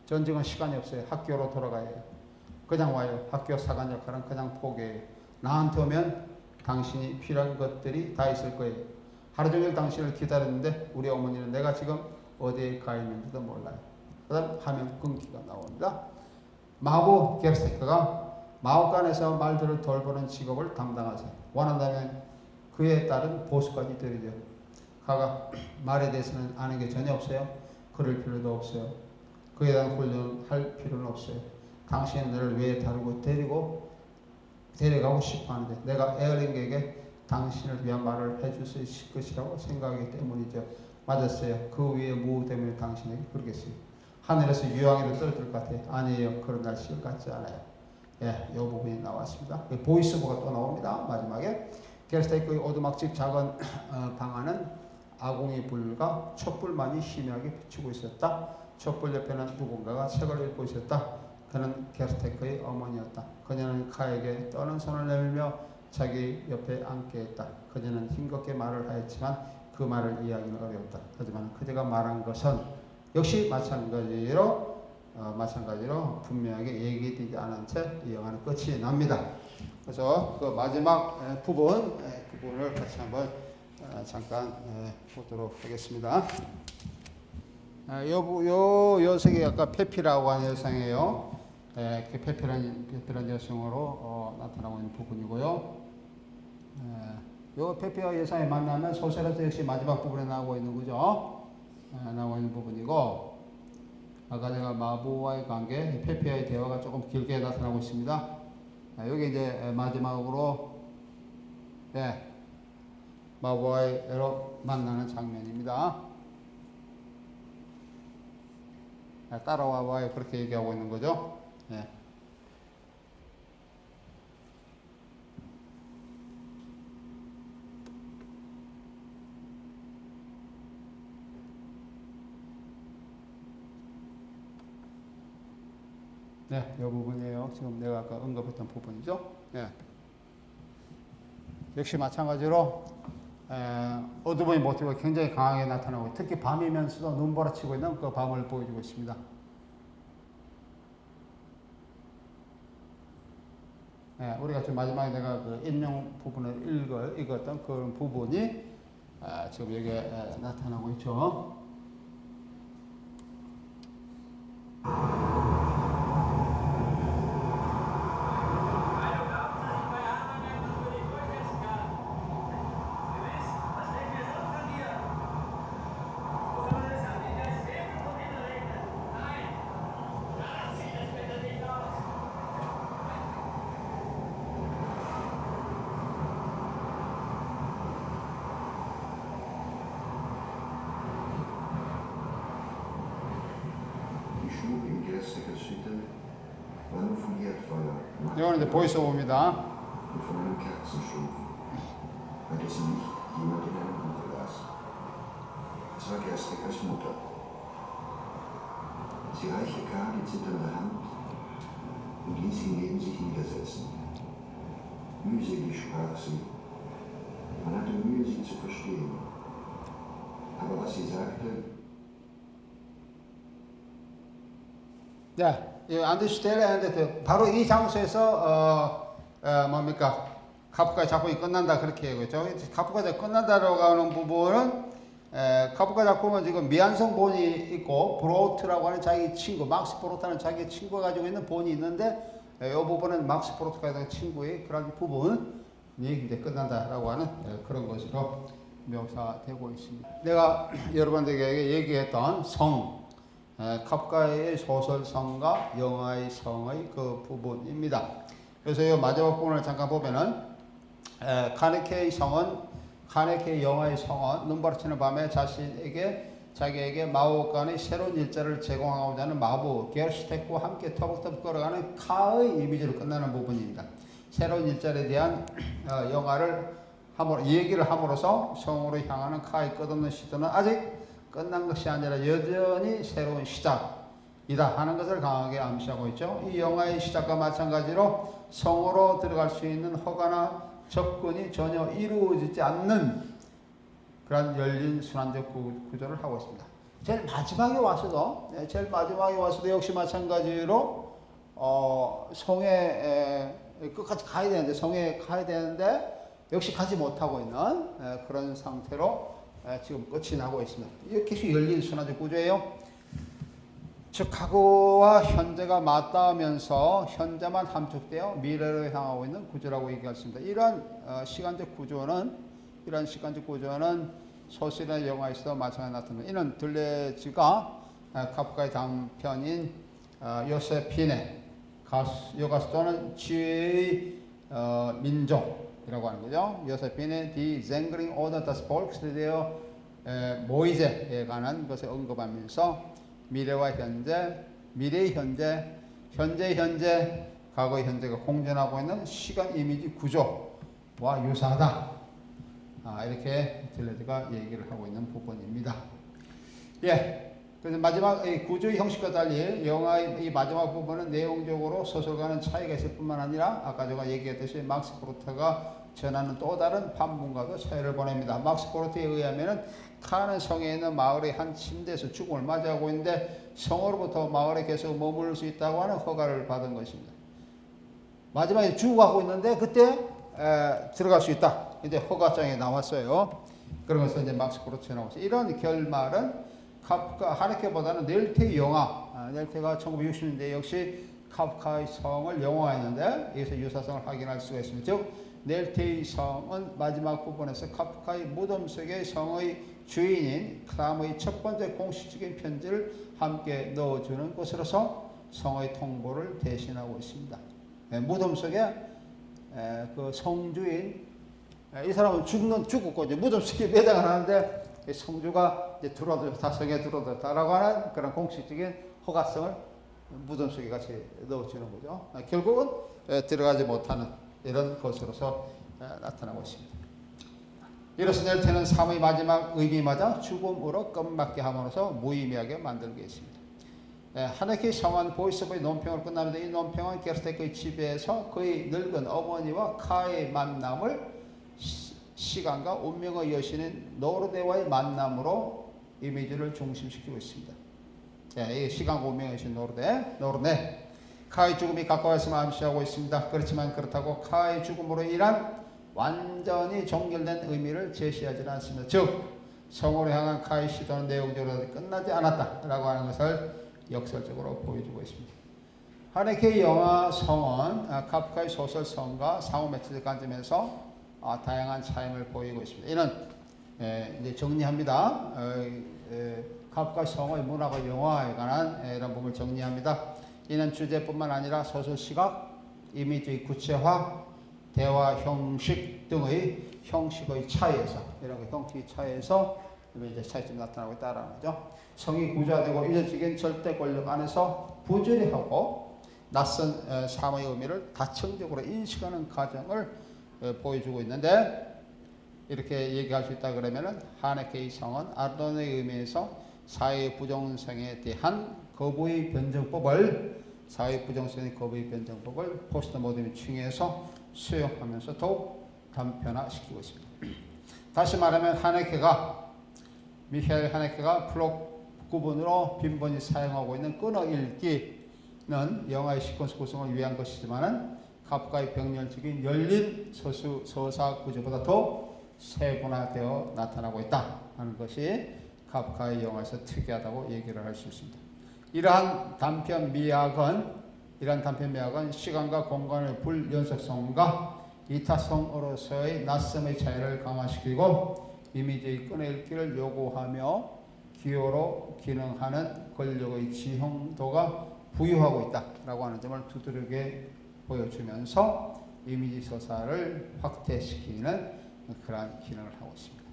전직은 시간이 없어요. 학교로 돌아가야 해요. 그냥 와요. 학교 사관 역할은 그냥 포기해요. 나한테 오면 당신이 필요한 것들이 다 있을 거예요. 하루 종일 당신을 기다렸는데 우리 어머니는 내가 지금 어디에 가 있는지도 몰라요. 그 다음 화면 끊기가 나옵니다. 마부 게르테크가 마법관에서 말들을 돌보는 직업을 담당하세요. 원한다면 그에 따른 보수까지 드리죠. 가가 말에 대해서는 아는 게 전혀 없어요. 그럴 필요도 없어요. 그에 대한 훈련할 필요는 없어요. 당신은 너를 왜 다루고 데려가고 싶어 하는데 내가 에어링에게 당신을 위한 말을 해줄 수 있을 것이라고 생각하기 때문이죠. 맞았어요. 그 위에 뭐 때문에 당신에게 그러겠어요. 하늘에서 유황이로 떨어질 것 같아요. 아니에요. 그런 날씨 같지 않아요. 이 부분이 나왔습니다. 보이스오버가 또 나옵니다. 마지막에 게르테크의 오두막집 작은 방 안은 아궁이 불과 촛불만이 희미하게 비추고 있었다. 촛불 옆에는 누군가가 책을 읽고 있었다. 그는 게르테크의 어머니였다. 그녀는 카에게 떠는 손을 내밀며 자기 옆에 앉게 했다. 그녀는 힘겹게 말을 하였지만 그 말을 이해하기는 어려웠다. 하지만 그녀가 말한 것은 역시 마찬가지로 분명하게 얘기되지 않은 채 이 영화는 끝이 납니다. 그래서 그 마지막 부분을 같이 한번 잠깐 보도록 하겠습니다. 요 여성이 아까 페피라고 하는 여성이에요. 그 페피란 여성으로 나타나고 있는 부분이고요. 요 페피와 여성이 만나면 소설에서 역시 마지막 부분에 나오고 있는 거죠. 나오고 있는 부분이고, 아까 제가 마부와의 관계, 페피와의 대화가 조금 길게 나타나고 있습니다. 여기 이제 마지막으로 마부와의 만나는 장면입니다. 따라와봐요. 그렇게 얘기하고 있는 거죠. 예. 네, 이 부분이에요. 지금 내가 아까 언급했던 부분이죠. 예. 역시 마찬가지로 어둠의 모티브가 굉장히 강하게 나타나고, 특히 밤이면서도 눈보라치고 있는 그 밤을 보여주고 있습니다. 우리가 지금 마지막에 내가 그 인용 부분을 읽었던 그런 부분이 지금 여기에 나타나고 있죠. 이거는 이제 보이스오버입니다.
Sie reichte Karl die zitternde Hand und ließ ihn neben sich niedersetzen. Mühselig sprach sie. Man hatte Mühe, sie zu verstehen. Aber was sie sagte,
안데슈텔레한테 바로 이 장소에서 뭡니까? 카프카의 작품이 끝난다 그렇게 얘기했죠. 카프카의 작품이 끝난다라고 하는 부분은 카프카 작품은 지금 미완성 본이 있고 브로트라고 하는 자기 친구, 막스 브로트라는 자기 친구가 가지고 있는 본이 있는데 이 부분은 막스 브로트가 있는 친구의 그런 부분이 이제 끝난다라고 하는 그런 것으로 묘사되고 있습니다. 내가 여러분들에게 얘기했던 카프카의 소설성과 영화의 성의 그 부분입니다. 그래서 이 마지막 부분을 잠깐 보면은 카네케의 영화의 성은 눈바라치는 밤에 자기에게 마법관의 새로운 일자를 제공하고자 하는 마부 게르슈텍과 함께 터벅터벅 걸어가는 카의 이미지로 끝나는 부분입니다. 새로운 일자리에 대한 얘기를 함으로써 성으로 향하는 카의 끝없는 시도는 아직 끝난 것이 아니라 여전히 새로운 시작이다 하는 것을 강하게 암시하고 있죠. 이 영화의 시작과 마찬가지로 성으로 들어갈 수 있는 허가나 접근이 전혀 이루어지지 않는 그런 열린 순환적 구조를 하고 있습니다. 제일 마지막에 와서도 역시 마찬가지로 성에 끝까지 가야 되는데, 성에 가야 되는데 역시 가지 못하고 있는 그런 상태로 지금 끝이 나고 있습니다. 이게 계속 열린 순환적 구조예요. 즉 과거와 현재가 맞닿으면서 현재만 함축되어 미래로 향하고 있는 구조라고 얘기할 수 있습니다. 이러한 시간적 구조는 소설이나 영화에서도 마찬가지로 나타납니다. 이는 들레즈가 카프카의 단편인 요세핀의 여가수 또는 지혜의 민족이라고 하는 거죠. 요세핀의 Die Sängerin oder das Volkslied 모이제에 관한 것을 언급하면서 미래와 현재, 미래의 현재, 현재의 현재, 과거의 현재가 공존하고 있는 시간 이미지 구조와 유사하다. 이렇게 딜레드가 얘기를 하고 있는 부분입니다. 그래서 마지막 이 구조의 형식과 달리 영화의 이 마지막 부분은 내용적으로 소설과는 차이가 있을 뿐만 아니라 아까 제가 얘기했듯이 막스 브로트가 전하는 또 다른 판문과도 차이를 보냅니다. 막스 브로트에 의하면은 카는 성에 있는 마을의 한 침대에서 죽음을 맞이하고 있는데 성으로부터 마을에 계속 머물 수 있다고 하는 허가를 받은 것입니다. 마지막에 죽어가고 있는데 그때 들어갈 수 있다. 이제 허가장에 나왔어요. 그러면서 이제 막스 브로트에 나오죠. 이런 결말은 카프카 하네케보다는 넬테의 영화, 넬테가 1960년대 역시 카프카의 성을 영화했는데 여기서 유사성을 확인할 수가 있습니다. 즉 넬테의 성은 마지막 부분에서 카프카의 무덤 속의 성의 주인인 크람의 첫 번째 공식적인 편지를 함께 넣어주는 것으로서 성의 통보를 대신하고 있습니다. 무덤 속에 그 성주인, 이 사람은 죽었고 이제 무덤 속에 매장을 하는데 성주가 이제 들어들었다, 성에 들어들었다라고 하는 그런 공식적인 허가성을 무덤 속에 같이 넣어주는 거죠. 결국은 들어가지 못하는 이런 것으로서 나타나고 있습니다. 이로써 넬테는 삶의 마지막 의미마다 죽음으로 끝맞게 함으로써 무의미하게 만들고 있습니다. 하네케의 성한 보이스부의 논평을 끝나는데 이 논평은 게르테크의 집에서 그의 늙은 어머니와 카의 만남을 시간과 운명의 여신인 노르데와의 만남으로 이미지를 중심시키고 있습니다. 이 시간과 운명의 여신 노르데. 카의 죽음이 가까워있음을 암시하고 있습니다. 그렇지만 그렇다고 카의 죽음으로 인한 완전히 종결된 의미를 제시하지는 않습니다. 즉 성으로 향한 카의 시도는 내용적으로 끝나지 않았다라고 하는 것을 역설적으로 보여주고 있습니다. 하네케의 영화 성은 카프카의 소설 성과 상호 매체적 관점에서 다양한 차이를 보이고 있습니다. 이는 이제 정리합니다. 카프카의 성의 문학과 영화에 관한 이런 부분을 정리합니다. 이는 주제뿐만 아니라 소설 시각, 이미지의 구체화, 대화 형식 등의 형식의 차이에서 이런 형식의 차이에서 이제 차이점이 나타나고 있다는 거죠. 성이 구조화되고 이례적인 절대 권력 안에서 부조리 하고 낯선 삶의 의미를 다층적으로 인식하는 과정을 보여주고 있는데 이렇게 얘기할 수 있다 그러면은 하네케의 성은 아르돈의 의미에서 사회의 부정성에 대한 거부의 변정법을 포스트 모더니즘의 층에서 수용하면서 더욱 단편화시키고 있습니다. 다시 말하면 미하엘 하네케가 플롯 구분으로 빈번히 사용하고 있는 끊어읽기는 영화의 시퀀스 구성을 위한 것이지만 카프카의 병렬적인 열린 서사 구조보다 더 세분화되어 나타나고 있다 하는 것이 카프카의 영화에서 특이하다고 얘기를 할 수 있습니다. 이러한 단편 미학은 시간과 공간의 불연속성과 이타성으로서의 낯섦의 차이를 강화시키고 이미지의 끊어읽기를 요구하며 기호로 기능하는 권력의 지형도가 부유하고 있다라고 하는 점을 두드러게 보여주면서 이미지 서사를 확대시키는 그러한 기능을 하고 있습니다.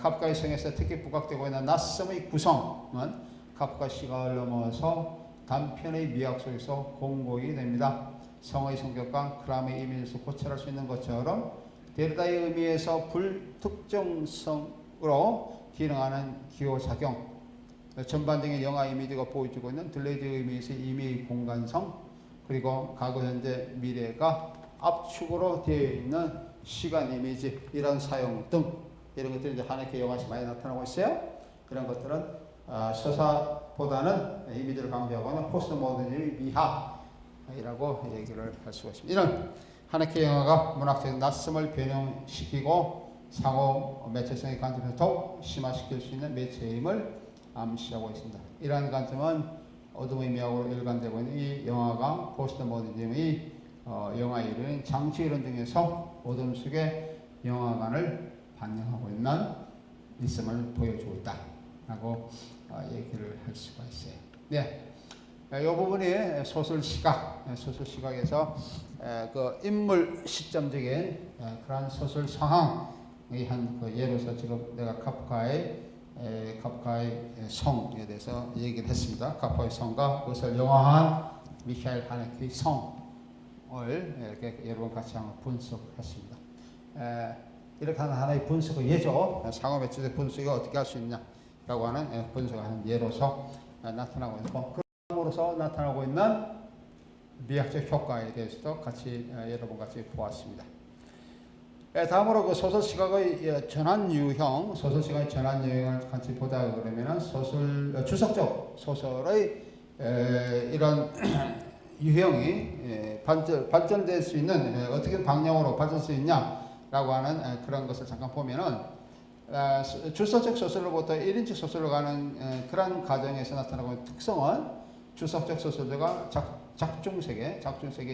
카프카의 성에서 특히 부각되고 있는 낯섦의 구성은 카프카 시각을 넘어서 단편의 미학 속에서 공고히 됩니다. 성의 성격과 크람의 이미지에서 고찰할 수 있는 것처럼 데르다의 의미에서 불특정성으로 기능하는 기호작용, 전반적인 영화 이미지가 보여주고 있는 딜레이드의 의미에서 임의의 공간성, 그리고 과거, 현재, 미래가 압축으로 되어 있는 시간 이미지, 이런 사용 등 이런 것들이 이제 하네케 영화에서 많이 나타나고 있어요. 이런 것들은 서사보다는 이미지를 강조하고 있는 포스트 모더니즘의 미학이라고 얘기를 할 수가 있습니다. 이런 하네케 영화가 문학적인 낯섦을 변형시키고 상호 매체성의 관점에서 더욱 심화시킬 수 있는 매체임을 암시하고 있습니다. 이러한 관점은 어둠의 미학으로 일관되고 있는 이 영화가 포스트 모더니즘의 영화 이론인 장치 이론 등에서 어둠 속의 영화관을 반영하고 있는 있음을 보여주고 있다라고 얘기를 할 수가 있어요. 네, 이 부분이 소설 시각에서 그 인물 시점적인 그러한 소설 상황의 한 그 예로서 지금 내가 카프카의 성에 대해서 얘기를 했습니다. 카프카의 성과 그것을 영화한 미하엘 하네케의 성을 이렇게 여러분 같이 한번 분석했습니다. 이렇게 하는 하나의 분석의 예죠. 상호 매체적 분석이 어떻게 할 수 있냐라고 하는 분석하는 예로서 나타나고 있고, 그럼으로써 나타나고 있는 미학적 효과에 대해서도 같이 여러분 같이 보았습니다. 다음으로 그 소설 시각의 전환 유형, 소설 시각의 전환 유형을 같이 보자 그러면은 주석적 소설의 이런 유형이 발전될 수 있는 어떻게 방향으로 발전할 수 있냐라고 하는 그런 것을 잠깐 보면은 주석적 소설로부터 1인칭 소설로 가는 그런 과정에서 나타나고 있는 특성은 주석적 소설자가 작중세계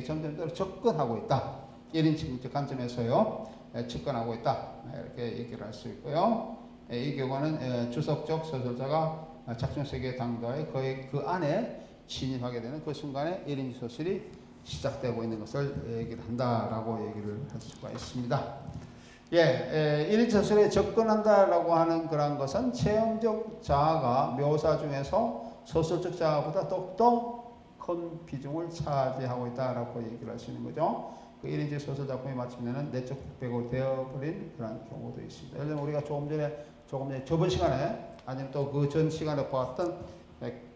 점점 더 접근하고 있다. 1인칭 관점에서요. 접근하고 있다. 이렇게 얘기를 할 수 있고요. 이 경우는 주석적 소설자가 작중세계 당도에 거의 그 안에 진입하게 되는 그 순간에 1인칭 소설이 시작되고 있는 것을 얘기를 한다라고 얘기를 할 수가 있습니다. 1인칭 소설에 접근한다라고 하는 그런 것은 체험적 자아가 묘사 중에서 소설적 자아보다 더욱더 큰 비중을 차지하고 있다라고 얘기를 할 수 있는 거죠. 그 1인칭 소설 작품이 마치면은 내적 백배고 되어버린 그런 경우도 있습니다. 예를 들면 우리가 조금 전에 저번 시간에 아니면 또 그 전 시간에 보았던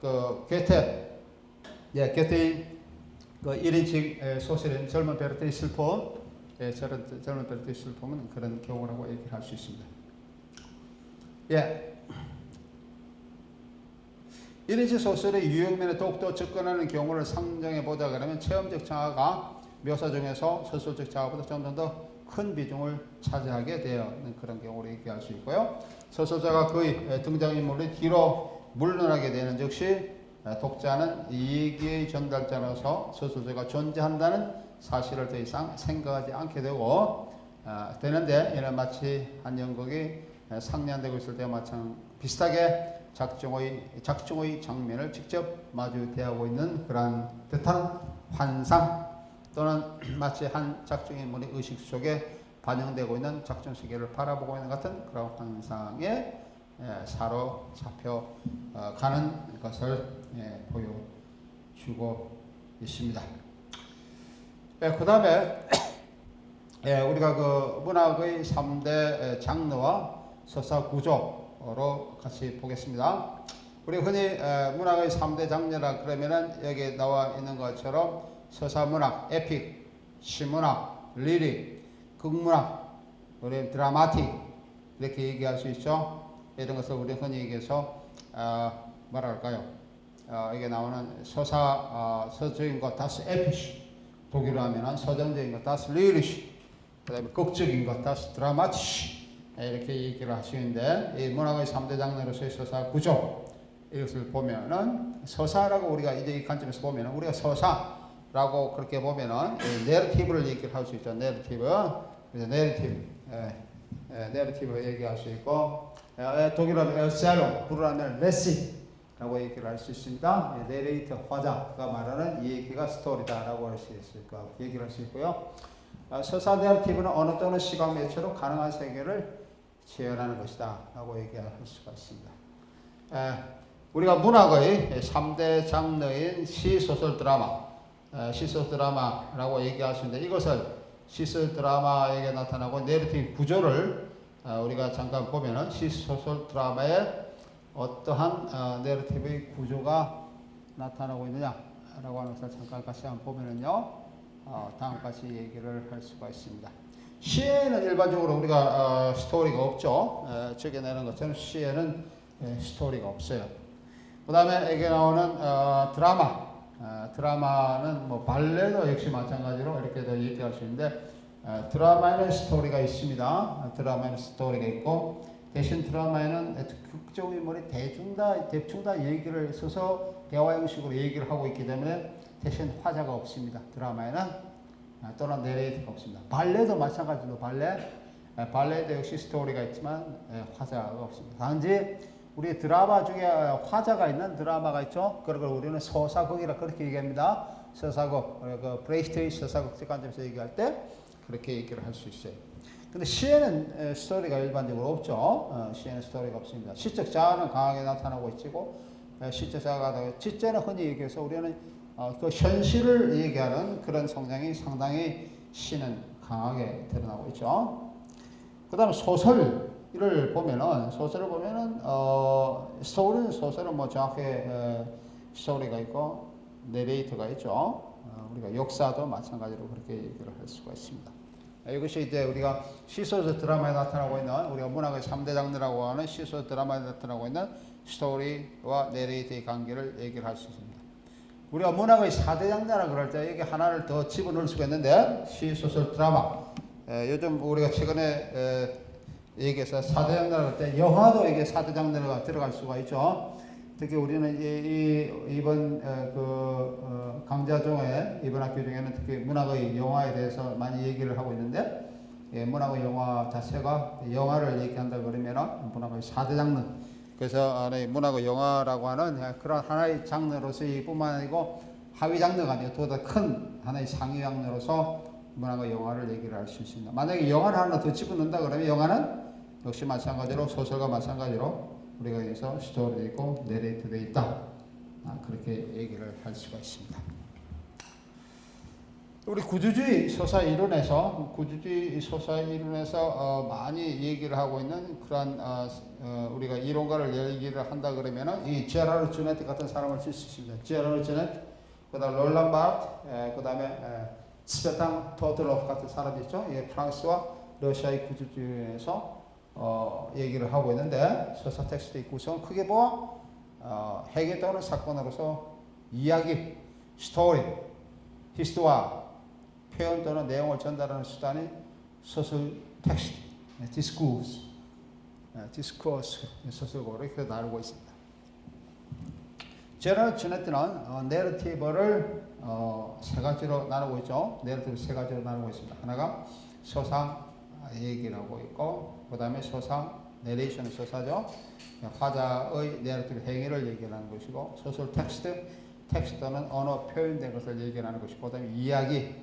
그 게테의 그 1인칭 소설인 젊은 베르테의 슬픔, 젊은 베르테의 슬픔은 그런 경우라고 얘기를 할 수 있습니다. 1인칭 소설의 유형면에 더욱더 접근하는 경우를 상정해 보자 그러면 체험적 자아가 묘사 중에서 소설적 자아보다 점점 더 큰 비중을 차지하게 되는 그런 경우를 얘기할 수 있고요. 소설자가 그의 등장인물이 뒤로 물러나게 되는 즉시 독자는 이 얘기의 전달자로서 소설자가 존재한다는 사실을 더 이상 생각하지 않게 되는데 이는 마치 한 연극이 상연되고 있을 때와 비슷하게 작중의 장면을 직접 마주 대하고 있는 그러한 듯한 환상 또는 마치 한 작중인물의 의식 속에 반영되고 있는 작중 세계를 바라보고 있는 같은 그런 환상에 사로잡혀 가는 것을 보여주고 있습니다. 그 다음에 우리가 그 문학의 3대 장르와 서사 구조로 같이 보겠습니다. 우리 흔히 문학의 3대 장르라 그러면은 여기 나와 있는 것처럼 서사문학, 에픽, 시문학, 리릭, 극문학, 우리 드라마틱 이렇게 얘기할 수 있죠. 이런 것을 우리 흔히 얘기해서 뭐랄까요? 이게 나오는 서적인 것 다스 에피시, 독일어 하면은 서정적인 것 다스 리리시, 그다음에 극적인 것 다스 드라마티시 이렇게 얘기를 하시는데 이 문학의 3대 장르로서의 서사 구조 이것을 보면은 서사라고 우리가 이제 이 관점에서 보면은 우리가 서사라고 그렇게 보면은 내러티브를 얘기를 할 수 있죠. 내러티브. 그래서 내러티브 얘기할 수 있고 독일어는 에셀롱, 불어는 레시라고 얘기를 할 수 있습니다. 내레이터 화자가 말하는 이 얘기가 스토리다라고 할 수 있을까 얘기를 할 수 있고요. 서사 내러티브는 어느 또는 시각 매체로 가능한 세계를 재현하는 것이다라고 얘기할 수가 있습니다. 우리가 문학의 3대 장르인 시, 소설, 드라마, 시소설 드라마라고 얘기할 수 있는데 이것을 시소설 드라마에게 나타나고 내러티브 구조를 우리가 잠깐 보면은 시소설 드라마에 어떠한 내러티브의 구조가 나타나고 있느냐라고 하는 것을 잠깐 같이 한번 보면은요 다음과 같이 얘기를 할 수가 있습니다. 시에는 일반적으로 우리가 스토리가 없죠. 적여내는 것처럼 시에는 스토리가 없어요. 그 다음에 여기 나오는 드라마는 뭐 발레도 역시 마찬가지로 이렇게도 얘기할 수 있는데 드라마에는 스토리가 있습니다. 드라마에는 스토리가 있고 대신 드라마에는 극적 인물이 대충 다 얘기를 써서 대화 형식으로 얘기를 하고 있기 때문에 대신 화자가 없습니다. 드라마에는 또는 내레이터가 없습니다. 발레도 마찬가지로 발레도 역시 스토리가 있지만 화자가 없습니다. 단지 우리 드라마 중에 화자가 있는 드라마가 있죠. 그걸 우리는 서사극이라 그렇게 얘기합니다. 서사극, 그 브레이트의 서사극 관점에서 얘기할 때 그렇게 얘기를 할 수 있어요. 근데 시에는 스토리가 일반적으로 없죠. 시에는 스토리가 없습니다. 시적 자아는 강하게 나타나고 있고, 시적 자아가 지체는 흔히 얘기해서 우리는 그 현실을 얘기하는 그런 성향이 상당히 시는 강하게 드러나고 있죠. 그 다음에 소설을 보면은 스토리는 소설은 뭐 정확하게 스토리가 있고 내레이터가 있죠. 우리가 역사도 마찬가지로 그렇게 얘기를 할 수가 있습니다. 이것이 이제 우리가 시소설 드라마에 나타나고 있는 우리가 문학의 3대 장르라고 하는 시소설 드라마에 나타나고 있는 스토리와 내레이터의 관계를 얘기를 할 수 있습니다. 우리가 문학의 4대 장르라 그럴 때 여기 하나를 더 집어넣을 수가 있는데 시소설 드라마 요즘 우리가 최근에 얘기해서 4대 장르라고 할 때 영화도 이게 4대 장르가 들어갈 수가 있죠. 특히 우리는 이번 강좌중에 이번 학교 중에는 특히 문학의 영화에 대해서 많이 얘기를 하고 있는데 문학의 영화 자체가 영화를 얘기한다 그러면 문학의 4대 장르 그래서 문학의 영화라고 하는 그런 하나의 장르로서 뿐만 아니고 하위 장르가 아니고 더 큰 하나의 상위 장르로서 문학의 영화를 얘기를 할 수 있습니다. 만약에 영화를 하나 더 집어넣는다 그러면 영화는 역시 마찬가지로 소설과 마찬가지로 우리가 여기서 스토리도 있고 내레이트도 있다. 그렇게 얘기를 할 수가 있습니다. 우리 구주주의 서사 이론에서 많이 얘기를 하고 있는 그런 우리가 이론가를 얘기를 한다 그러면은 이 제라르 주네트 같은 사람을 쓸 수 있습니다. 제라르 주네트, 그다음 롤란 바르트, 그다음에 스베탕 토들로프 같은 사람이 있죠. 프랑스와 러시아의 구주주의에서 얘기를 하고 있는데 서사 텍스트의 구성 크게 보아 해계 또는 사건으로서 이야기, 스토리, 히스토와 표현 또는 내용을 전달하는 수단이 소설 텍스트, 디스코스, 소설고로 이렇게 나누고 있습니다. 제너럴 주네트는 내러티브를 세 가지로 나누고 있죠. 내러티브 세 가지로 나누고 있습니다. 하나가 서사 얘기를 하고 있고, 그 다음에 서사, 내레이션은 서사죠. 화자의 내러티브 행위를 얘기하는 것이고, 소설 텍스트는 언어 표현된 것을 얘기하는 것이고, 그 다음에 이야기,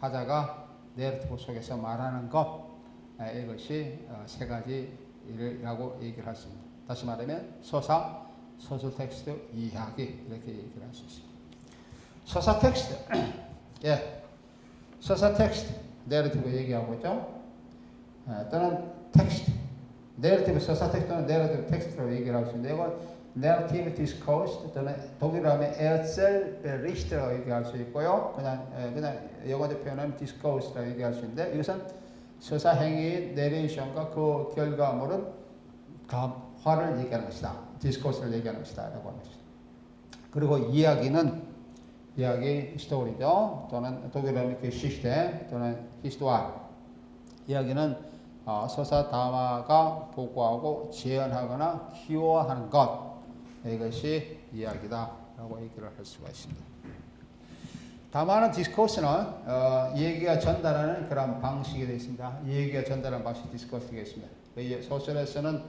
화자가 내러티브 속에서 말하는 것, 이것이 세 가지라고 얘기를 할 수 있습니다. 다시 말하면 서사, 소설 텍스트, 이야기 이렇게 얘기를 할 수 있습니다. 서사 텍스트, 서사 텍스트, 내러티브 얘기하고 있죠. 또는 텍스트, 내러티브 서사 텍스트는 내러티브 텍스트로 얘기를 할 수 있는데 이건 내러티브 디스코스 또는 독일어 하면 에르셀베리히트라고 얘기할 수 있고요. 그냥 영어로 표현하면 디스코스라고 얘기할 수 있는데 이것은 서사 행위의 내레이션과 그 결과물은 감화를 얘기하는 것이다. 디스코스를 얘기하는 것이다 라고 하는 것이다. 그리고 이야기 스토리죠. 또는 독일어 하면 Geschichte 또는 Histoire. 이야기는 서사 담화가 보고하고 재현하거나 희화하는 것, 이것이 이야기다 라고 얘기를 할 수가 있습니다. 담화는 디스코스는 얘기가 전달하는 그런 방식이 되어 있습니다. 얘기가 전달하는 방식 디스코스가 있습니다. 소설에서는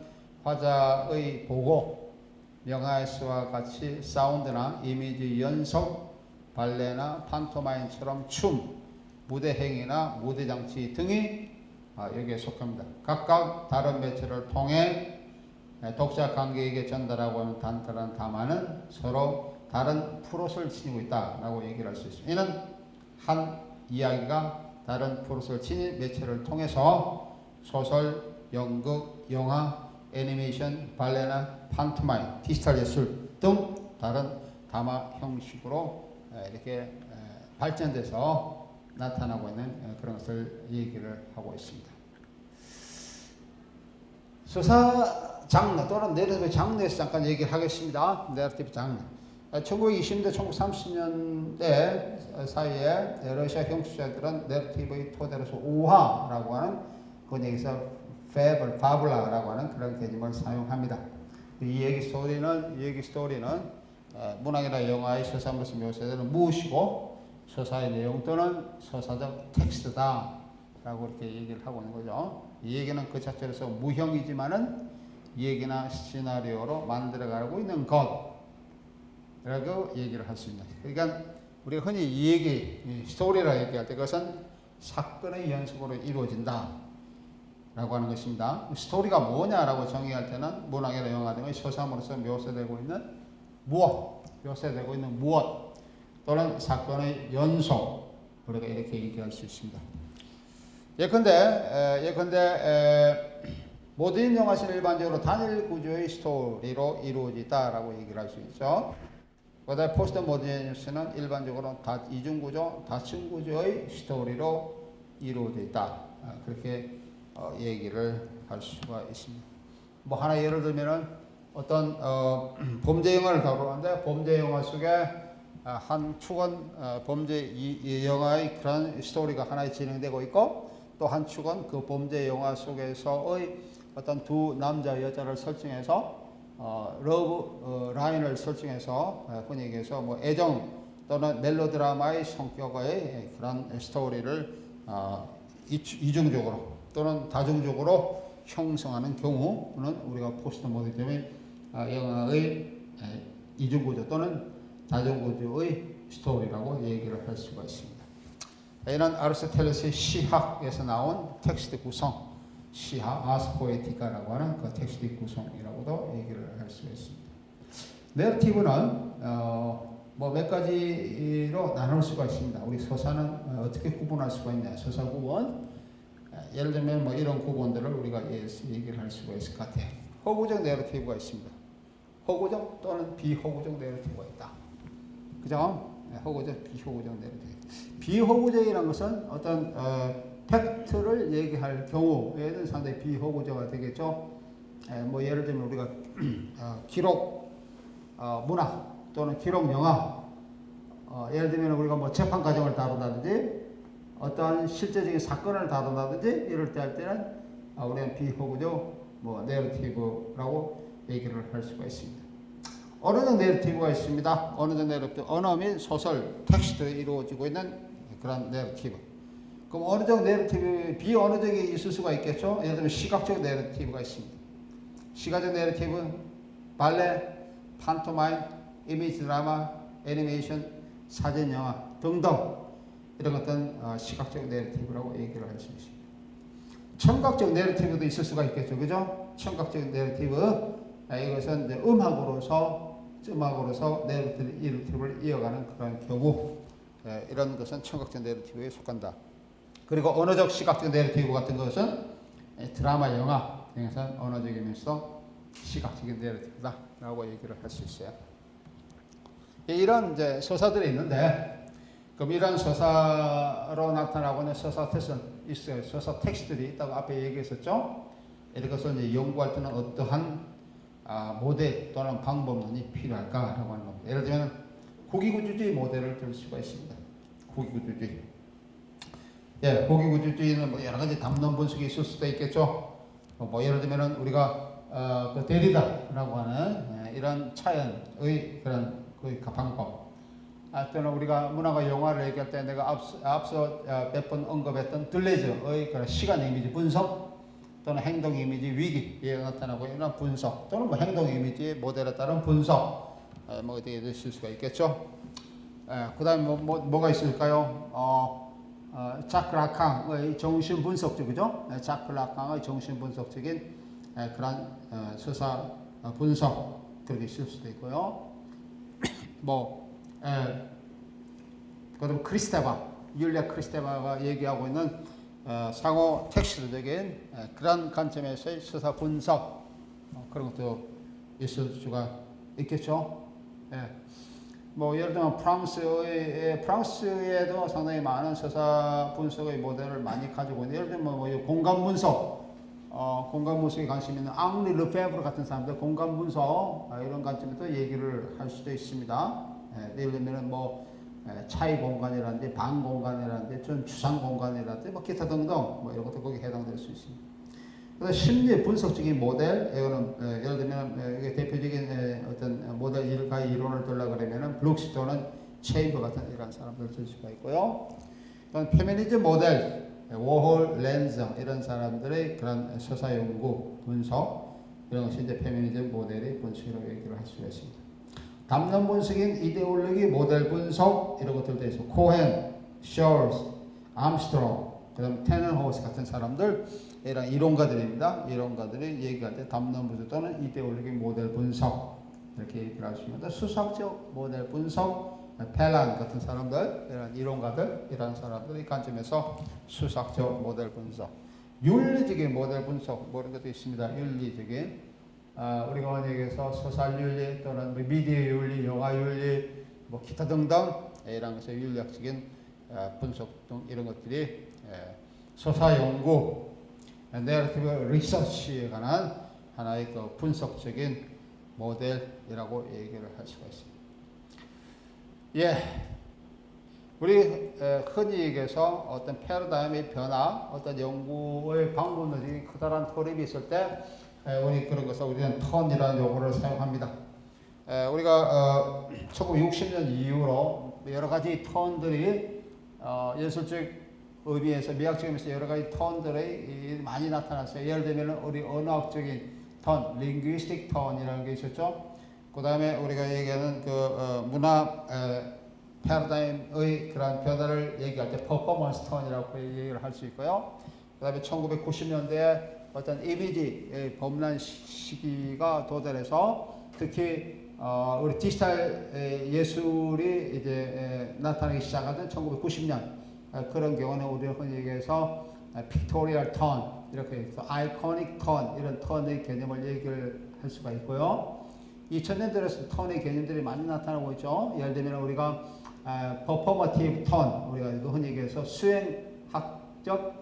화자의 보고, 영화에서와 같이 사운드나 이미지 연속, 발레나 판토마임처럼 춤, 무대 행위나 무대 장치 등이 여기에 속합니다. 각각 다른 매체를 통해 독자 관객에게 전달하고 하는 단단한 담화는 서로 다른 프롯을 지니고 있다라고 얘기를 할 수 있습니다. 이는 한 이야기가 다른 프롯을 지닌 매체를 통해서 소설, 연극, 영화, 애니메이션, 발레나 판토마임, 디지털 예술 등 다른 담화 형식으로 이렇게 발전돼서 나타나고 있는 그런 것을 얘기를 하고 있습니다. 서사 장르 또는 내러티브 장르에서 잠깐 얘기를 하겠습니다. 내러티브 장르. 1920년대, 1930년대 사이에 러시아 형식자들은 내러티브의 토대로서 오화라고 하는 그건 여기서 파블라라고 하는 그런 개념을 사용합니다. 이 얘기 스토리는 문학이나 영화의 서사물로서 묘사되는 무엇이고 서사의 내용 또는 서사적 텍스트다 라고 이렇게 얘기를 하고 있는 거죠. 이 얘기는 그 자체로서 무형이지만은 얘기나 시나리오로 만들어가고 있는 것이라고 얘기를 할 수 있는. 그러니까 우리가 흔히 이 얘기, 스토리라고 얘기할 때 그것은 사건의 연속으로 이루어진다 라고 하는 것입니다. 스토리가 뭐냐라고 정의할 때는 문학이나 영화 등의 서사물로서 묘사되고 있는 무엇 또는 사건의 연속, 우리가 이렇게 얘기할 수 있습니다. 예컨대 모든 영화는 일반적으로 단일 구조의 스토리로 이루어지다라고 얘기를 할 수 있죠. 그다음에 포스트 모더니즘은 일반적으로 이중 구조, 다층 구조의 스토리로 이루어져 있다. 그렇게 얘기를 할 수가 있습니다. 뭐 하나 예를 들면은 어떤 범죄 영화를 다루는데 범죄 영화 속에 한 축은 범죄 영화의 그런 스토리가 하나 진행되고 있고 또 한 축은 그 범죄 영화 속에서의 어떤 두 남자 여자를 설정해서 러브 라인을 설정해서 흔히 얘기해서 뭐 애정 또는 멜로드라마의 성격의 그런 스토리를 이중적으로 또는 다중적으로 형성하는 경우는 우리가 포스트 모더니즘의 영화의 이중구조 또는 다중구조의 스토리라고 얘기를 할 수가 있습니다. 이는 아리스토텔레스의 시학에서 나온 텍스트 구성, 시학 아스포에티카라고 하는 그 텍스트 구성이라고도 얘기를 할 수가 있습니다. 내러티브는 뭐 몇 가지로 나눌 수가 있습니다. 우리 서사는 어떻게 구분할 수가 있냐? 서사 구분. 예를 들면 뭐 이런 구분들을 우리가 얘기를 할 수가 있을 것 같아요. 허구적 내러티브가 있습니다. 허구적 또는 비허구적 내러티브가 있다. 그죠? 허구적, 비허구적 내러티브. 비허구적이라는 것은 어떤 팩트를 얘기할 경우에는 상당히 비허구적가 되겠죠. 뭐 예를 들면 우리가 기록 문학 또는 기록 영화, 예를 들면 우리가 뭐 재판 과정을 다룬다든지 어떤 실제적인 사건을 다룬다든지 이럴 때 할 때는 우리는 비허구적 뭐 내러티브라고 얘기를 할 수가 있습니다. 언어적 내러티브가 있습니다. 언어적 내러티브, 언어 및 소설, 텍스트에 이루어지고 있는 그런 내러티브. 그럼 언어적 내러티브, 비언어적이 있을 수가 있겠죠. 예를 들면 시각적 내러티브가 있습니다. 시각적 내러티브, 발레, 판토마임, 이미지 드라마, 애니메이션, 사진 영화 등등 이런 것들은 시각적 내러티브라고 얘기를 할 수 있습니다. 청각적 내러티브도 있을 수가 있겠죠. 그죠? 청각적 내러티브, 이것은 이제 음악으로서 내러티브를 이어가는 그런 경우, 이런 것은 청각적 내러티브에 속한다. 그리고 언어적 시각적 내러티브 같은 것은 드라마, 영화 등에서 언어적이면서 시각적인 내러티브다라고 얘기를 할 수 있어요. 이런 이제 서사들이 있는데, 그럼 이런 서사로 나타나고 있는 서사 텍스트는 있어요. 서사 텍스트들이 있다고 앞에 얘기했었죠. 이것을 이제 연구할 때는 어떠한 모델 또는 방법론이 필요할까라고 하는 겁니다. 예를 들면 고기구조주의 모델을 들 수가 있습니다. 고기구조주의. 예, 고기구조주의는 뭐 여러 가지 담론 분석이 있을 수도 있겠죠. 뭐 예를 들면은 우리가 그 데리다라고 하는 이런 차연의 그런 그 방법. 또는 우리가 문화가 영화를 얘기할 때 내가 앞서 몇 번 언급했던 들레즈의 그런 시간 이미지 분석 또는 행동 이미지 위기에 나타나고 있는 분석 또는 뭐 행동 이미지의 모델에 따른 분석 뭐 어떻게 있을 수가 있겠죠. 그 다음에 뭐가 있을까요? 자크 라캉의 정신 분석적, 그죠? 자크 라캉의 정신 분석적인 그런 서사 분석 그렇게 있을 수도 있고요. 그다음 율리아 크리스테바가 얘기하고 있는 상호 텍스트적인 그런 관점에서의 서사 분석 그런 것도 있을 수가 있겠죠. 뭐 예를 들면 프랑스에도 상당히 많은 서사 분석의 모델을 많이 가지고 있는데, 예를 들면 뭐 공간 분석, 공간 분석에 관심 있는 앙리 르페브르 같은 사람들 공간 분석 이런 관점에서 얘기를 할 수도 있습니다. 예를 들면 뭐 차이 공간이라든지 방 공간이라든지 좀 주상 공간이라든지 뭐 기타 등등 뭐 이런 것도 거기에 해당될 수 있습니다. 그래서 심리 분석적인 모델, 이거는 예를 들면 이게 대표적인 어떤 모델 일가의 이론을 들려고 그러면은 블룩스 또는 체인버 같은 이런 사람들을 들 수가 있고요. 또는 페미니즘 모델, 워홀, 렌즈 이런 사람들의 그런 서사 연구 분석, 이런 것이 이제 페미니즘 모델의 분석이라고 얘기를 할 수가 있습니다. 담론 분석인 이데올로기 모델 분석 이런 것들도 있어. 코헨, 셔얼스, 암스트롱, 그다음 테넌호스 같은 사람들 이런 이론가들입니다. 이론가들이 얘기할 때 담론 분석 또는 이데올로기 모델 분석 이렇게 얘기를 할 수 있습니다. 수학적 모델 분석, 펠란 같은 사람들, 이런 이론가들, 이런 사람들의 관점에서 수학적 모델 분석, 윤리적인 모델 분석 뭐 이런 것도 있습니다. 윤리적인 우리가 얘기해서 서사윤리 또는 미디어 윤리, 영화 윤리, 뭐 기타 등등 이런 것의 윤리학적인 분석 등 이런 것들이 서사 연구, 내러티브 리서치에 관한 하나의 그 분석적인 모델이라고 얘기를 할 수가 있습니다. 예, 우리 흔히 얘기해서 어떤 패러다임의 변화, 어떤 연구의 방법들이 커다란 흐름이 있을 때 우리 그런 것을 우리는 턴이라는 용어를 사용합니다. 우리가 1960년 이후로 여러 가지 턴들이 예술적 의미에서 미학적 의미에서 여러 가지 턴들이 많이 나타났어요. 예를 들면 우리 언어학적인 턴, linguistic 턴이라는 게 있었죠. 그 다음에 우리가 얘기하는 그 문화 패러다임의 그런 변화를 얘기할 때 퍼포먼스 턴이라고 얘기를 할 수 있고요. 그 다음에 1990년대에 어떤 이미지 범람 시기가 도달해서 특히 우리 디지털 예술이 이제 나타나기 시작하던 1990년 그런 경우는 우리가 흔히 얘기해서 픽토리얼 턴 이렇게 해서 아이코닉 턴 이런 턴의 개념을 얘기를 할 수가 있고요. 2000년 들어서 턴의 개념들이 많이 나타나고 있죠. 예를 들면 우리가 퍼포머티브 턴 우리가 흔히 얘기해서 수행학적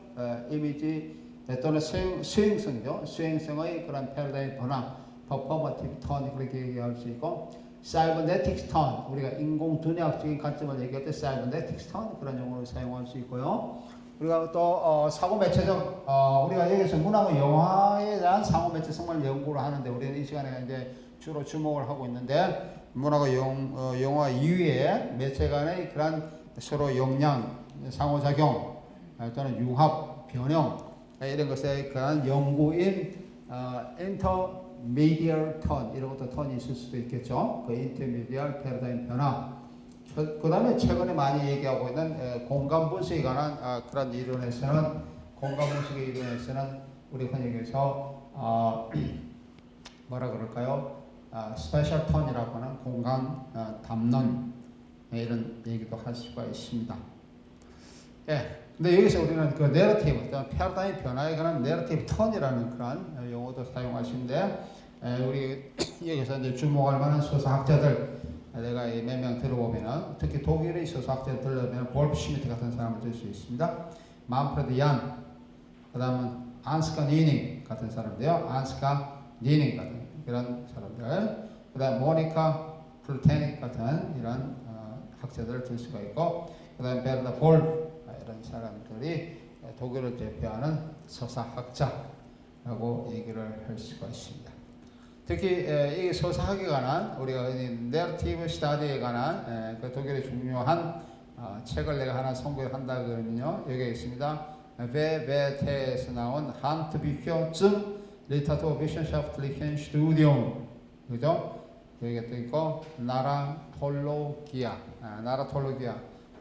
이미지 또는 수행성이죠. 수행성의 그런 패러다임 변화 퍼포머티브 턴 그렇게 얘기할 수 있고 사이버네틱스 턴 우리가 인공두뇌학적인 관점을 얘기할 때 사이버네틱스 턴 그런 용어를 사용할 수 있고요. 우리가 또 사고매체적 우리가 여기서 문학과 영화에 대한 사고매체성을 연구를 하는데 우리는 이 시간에 이제 주로 주목을 하고 있는데 문학과 영화 이외에 매체 간의 그런 서로 영향, 상호작용 또는 융합, 변형 이런 것에 관한 연구인 인터미디얼 턴 이런 것도 턴이 있을 수도 있겠죠. 그 인터미디얼 패러다임 변화. 그 다음에 최근에 많이 얘기하고 있는 공간 분석에 관한 그런 이론에서는 공간 분석의 이론에서는 우리 흔히 얘기해서 뭐라 그럴까요? 스페셜 턴이라고 하는 공간 담론 이런 얘기도 할 수가 있습니다. 예. 근데 여기서 우리는 그 내러티브, 패러다임 변화에 관한 내러티브 턴이라는 그런 용어도 사용할 수 있는데 우리 여기서 이제 주목할 만한 서사학자들 내가 몇 명 들어보면은 특히 독일의 서사학자들 들어보면 볼프 슈미트 같은 사람을 들 수 있습니다. 만프레드 얀, 그다음은 안스카 니닝 같은 사람인데요. 안스카 니닝 같은 그런 사람들, 그다음 모니카 플루테닉 같은 이런 학자들을 들 수가 있고, 그다음 베르나 볼프 이런 사람들이 독일을 대표하는 서사학자라고 얘기를 할 수가 있습니다. 특히 이 서사학에 관한 우리가 내러티브 스터디에 관한 그 독일의 중요한 책을 내가 하나 선보한다 그러면요 여기에 있습니다. 베베테에서 나온 한트비혀 zum Literaturwissenschaftlichen Studium 그죠? 여기에 또 있고 나라톨로기아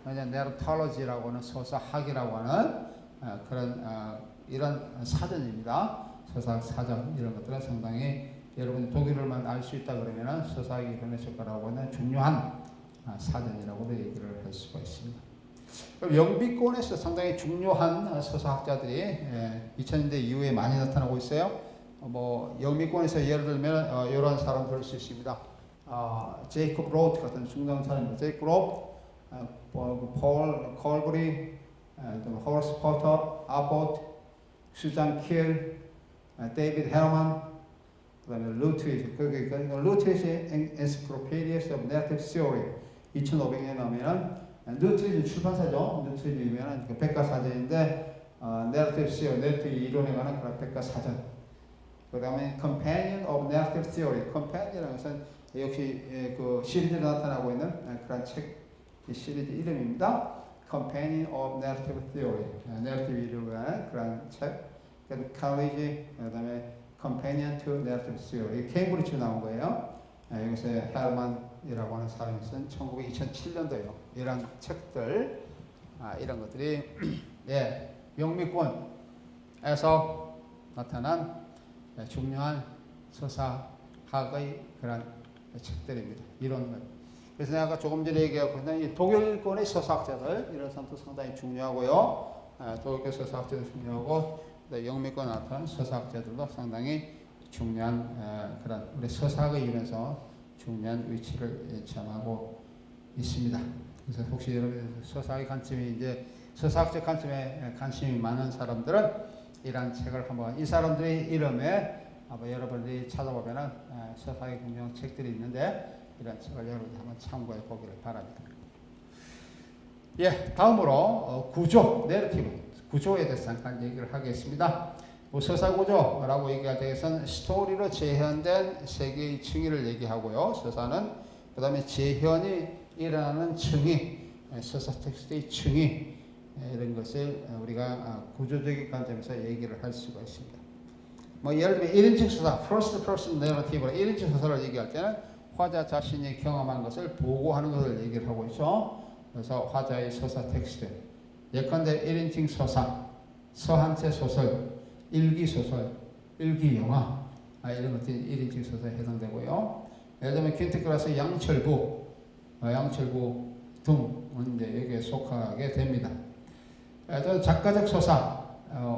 네러톨로지라고 하는 서사학이라고 하는 그런 이런 사전입니다. 서사학 사전 이런 것들은 상당히 여러분 독일어만 알 수 있다 그러면은 서사학이 변했을 거라고 하는 중요한 사전이라고도 얘기를 할 수가 있습니다. 그럼 영미권에서 상당히 중요한 서사학자들이 2000년대 이후에 많이 나타나고 있어요. 뭐 영미권에서 예를 들면 이런 사람 들 수 있습니다. 제이콥 로트 같은 중요한 사람입니다. 제이콥 로트, 폴 콜브리, 호러스 포터, 아보트, 수잔 킬, 데이비드 헤르만, 그다음에 루트리시, 루트리시 Encyclopedias of Narrative Theory 2500년 나오면은 루트리시 출판사죠. 루트리시면은 그 백과사전인데 Narrative Theory, 내러티브 이론에 관한 그런 백과사전. 그다음에 Companion of Narrative Theory, Companion이라는 것은 역시 그 시리즈로 나타나고 있는 그런 책 시리즈 이름입니다. Companion of Narrative Theory, 내러티브 이론에 그런 책. 칼리지, 그다음에 Companion to Narrative Theory, 케임브리지로 나온 거예요. 여기서 헤르만이라고 하는 사람이 쓴 2007년도에요. 이런 책들, 이런 것들이 영미권에서 나타난 중요한 서사학의 그런 책들입니다. 이론들. 그래서 내가 조금 전에 얘기하고 있는 독일권의 서사학자들 이런 사람도 상당히 중요하고요. 독일권 서사학자도 중요하고 영미권 나타난 서사학자들도 상당히 중요한 그런 우리 서사학의 이론에서 중요한 위치를 점하고 있습니다. 그래서 혹시 여러분 서사학의 관점이 이제 서사학적 관점에 관심이 많은 사람들은 이런 책을 한번 이 사람들의 이름에 한번 여러분들이 찾아보면은 서사학의 중요한 책들이 있는데 이런 책을 여러분이 한번 참고해 보기를 바랍니다. 예, 다음으로 구조, 내러티브, 구조에 대해서 잠깐 얘기를 하겠습니다. 뭐 서사 구조라고 얘기할 때에서는 스토리로 재현된 세계의 층위를 얘기하고요. 서사는 그 다음에 재현이 일어나는 층위, 서사 텍스트의 층위 이런 것을 우리가 구조적인 관점에서 얘기를 할 수가 있습니다. 뭐 예를 들면 1인칭 서사, first person narrative로 1인칭 서사를 얘기할 때는 화자 자신이 경험한 것을 보고하는 것을 얘기를 하고 있죠. 그래서 화자의 서사 텍스트, 예컨대 1인칭 서사, 서한체 소설, 일기 소설, 일기 영화 이런 것들이 1인칭 서사에 해당되고요. 예를 들면 퀸트클라스 양철부, 양철부 등은 이제 여기에 속하게 됩니다. 또 작가적 서사,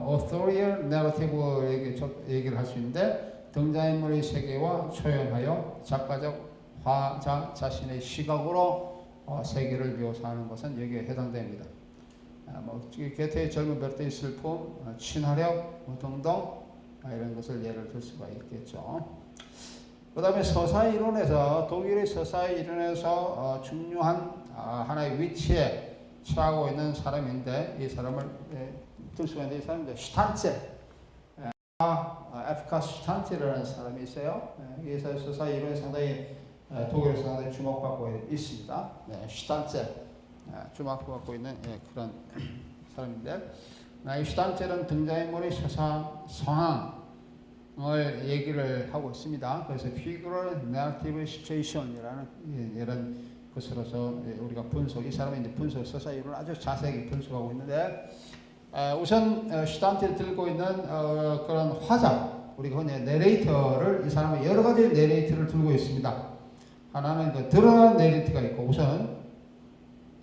authorial narrative 얘기를 할 수 있는데 등장인물의 세계와 초연하여 작가적 화자 자신의 시각으로 세계를 묘사하는 것은 여기에 해당됩니다. 뭐 게테의 젊은 별도의 슬픔, 친화력 등등 이런 것을 예를 들 수가 있겠죠. 그 다음에 서사 이론에서 독일의 서사 이론에서 중요한 하나의 위치에 처하고 있는 사람인데 이 사람을 들 수가 있는데 이 사람은 슈탄체, 에프카 슈탄체라는 사람이 있어요. 이 서사 이론에 상당히 독일에서 상당히 주목받고 있습니다. 슈탄체, 주목받고 있는 그런 사람인데 이 슈탄체는 등장인물의 서사 상황을 얘기를 하고 있습니다. 그래서 figural narrative situation이라는 이런 것으로서 우리가 분석, 이 사람이 이제 분석, 서사 이론을 아주 자세하게 분석하고 있는데 우선 슈탄체를 들고 있는 그런 화자, 우리가 흔히 내레이터를 이 사람은 여러 가지 내레이터를 들고 있습니다. 하나는 그 드러난 내레이터가 있고 우선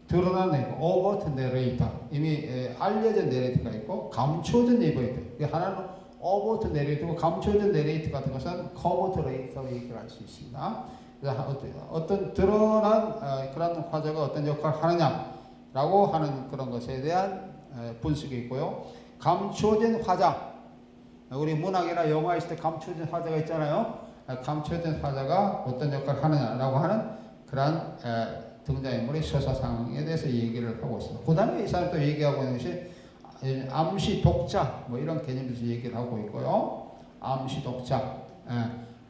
드러난 내레이터, 오버트 내레이터, 이미 알려진 내레이터가 있고 감춰진 내레이터. 하나는 오버트 내레이터고 감춰진 내레이터 같은 것은 커버트 내레이터라고 얘기를 할 수 있습니다. 어떤 드러난 그런 화자가 어떤 역할을 하느냐라고 하는 그런 것에 대한 분석이 있고요. 감춰진 화자, 우리 문학이나 영화에 있을 때 감춰진 화자가 있잖아요. 감춰진 화자가 어떤 역할을 하느냐라고 하는 그런 등장인물의 서사 상황에 대해서 얘기를 하고 있습니다. 그 다음에 이 사람이 또 얘기하고 있는 것이 암시 독자 뭐 이런 개념에서 얘기를 하고 있고요. 암시 독자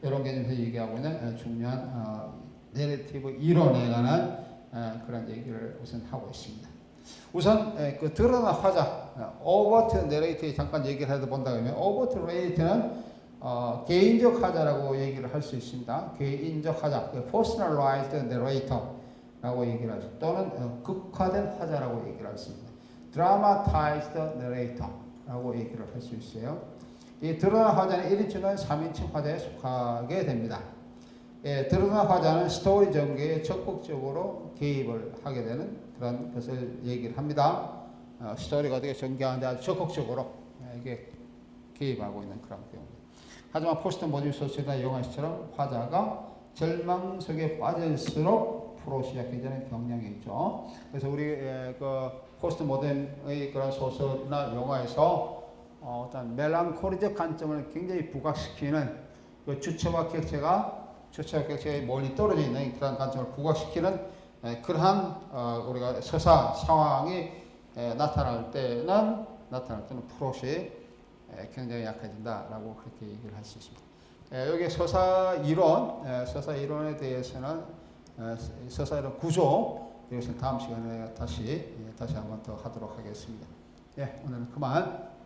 이런 개념에서 얘기하고 있는 중요한 내러티브 이론에 관한 그런 얘기를 우선 하고 있습니다. 우선 그 드러난 화자, 오버트 내레이터에 잠깐 얘기를 해도 본다 그러면 오버트 내레이터는 개인적 화자라고 얘기를 할 수 있습니다. 개인적 화자, personalized narrator라고 얘기를 하죠. 또는 극화된 화자라고 얘기를 할 수 있습니다. dramatized narrator라고 얘기를 할 수 있어요. 이 드러난 화자는 1인칭은 3인칭 화자에 속하게 됩니다. 드러난 화자는 스토리 전개에 적극적으로 개입을 하게 되는 그런 것을 얘기를 합니다. 스토리가 어떻게 전개하는데 아주 적극적으로 이게 개입하고 있는 그런 경우입니다. 하지만 포스트 모던 소설이나 영화처럼 화자가 절망 속에 빠질수록 프로 시작하기 전에 경향이 있죠. 그래서 우리 그 포스트 모던의 그런 소설이나 영화에서 어떤 멜랑콜리적 관점을 굉장히 부각시키는 그 주체와 객체가 멀리 떨어져 있는 그런 관점을 부각시키는 그러한 우리가 서사 상황이 나타날 때는 프롯이 굉장히 약해진다라고 그렇게 얘기를 할 수 있습니다. 여기 서사 이론에 대해서는 서사 이론 구조 이것은 다음 시간에 다시 한번 더 하도록 하겠습니다. 오늘은 그만.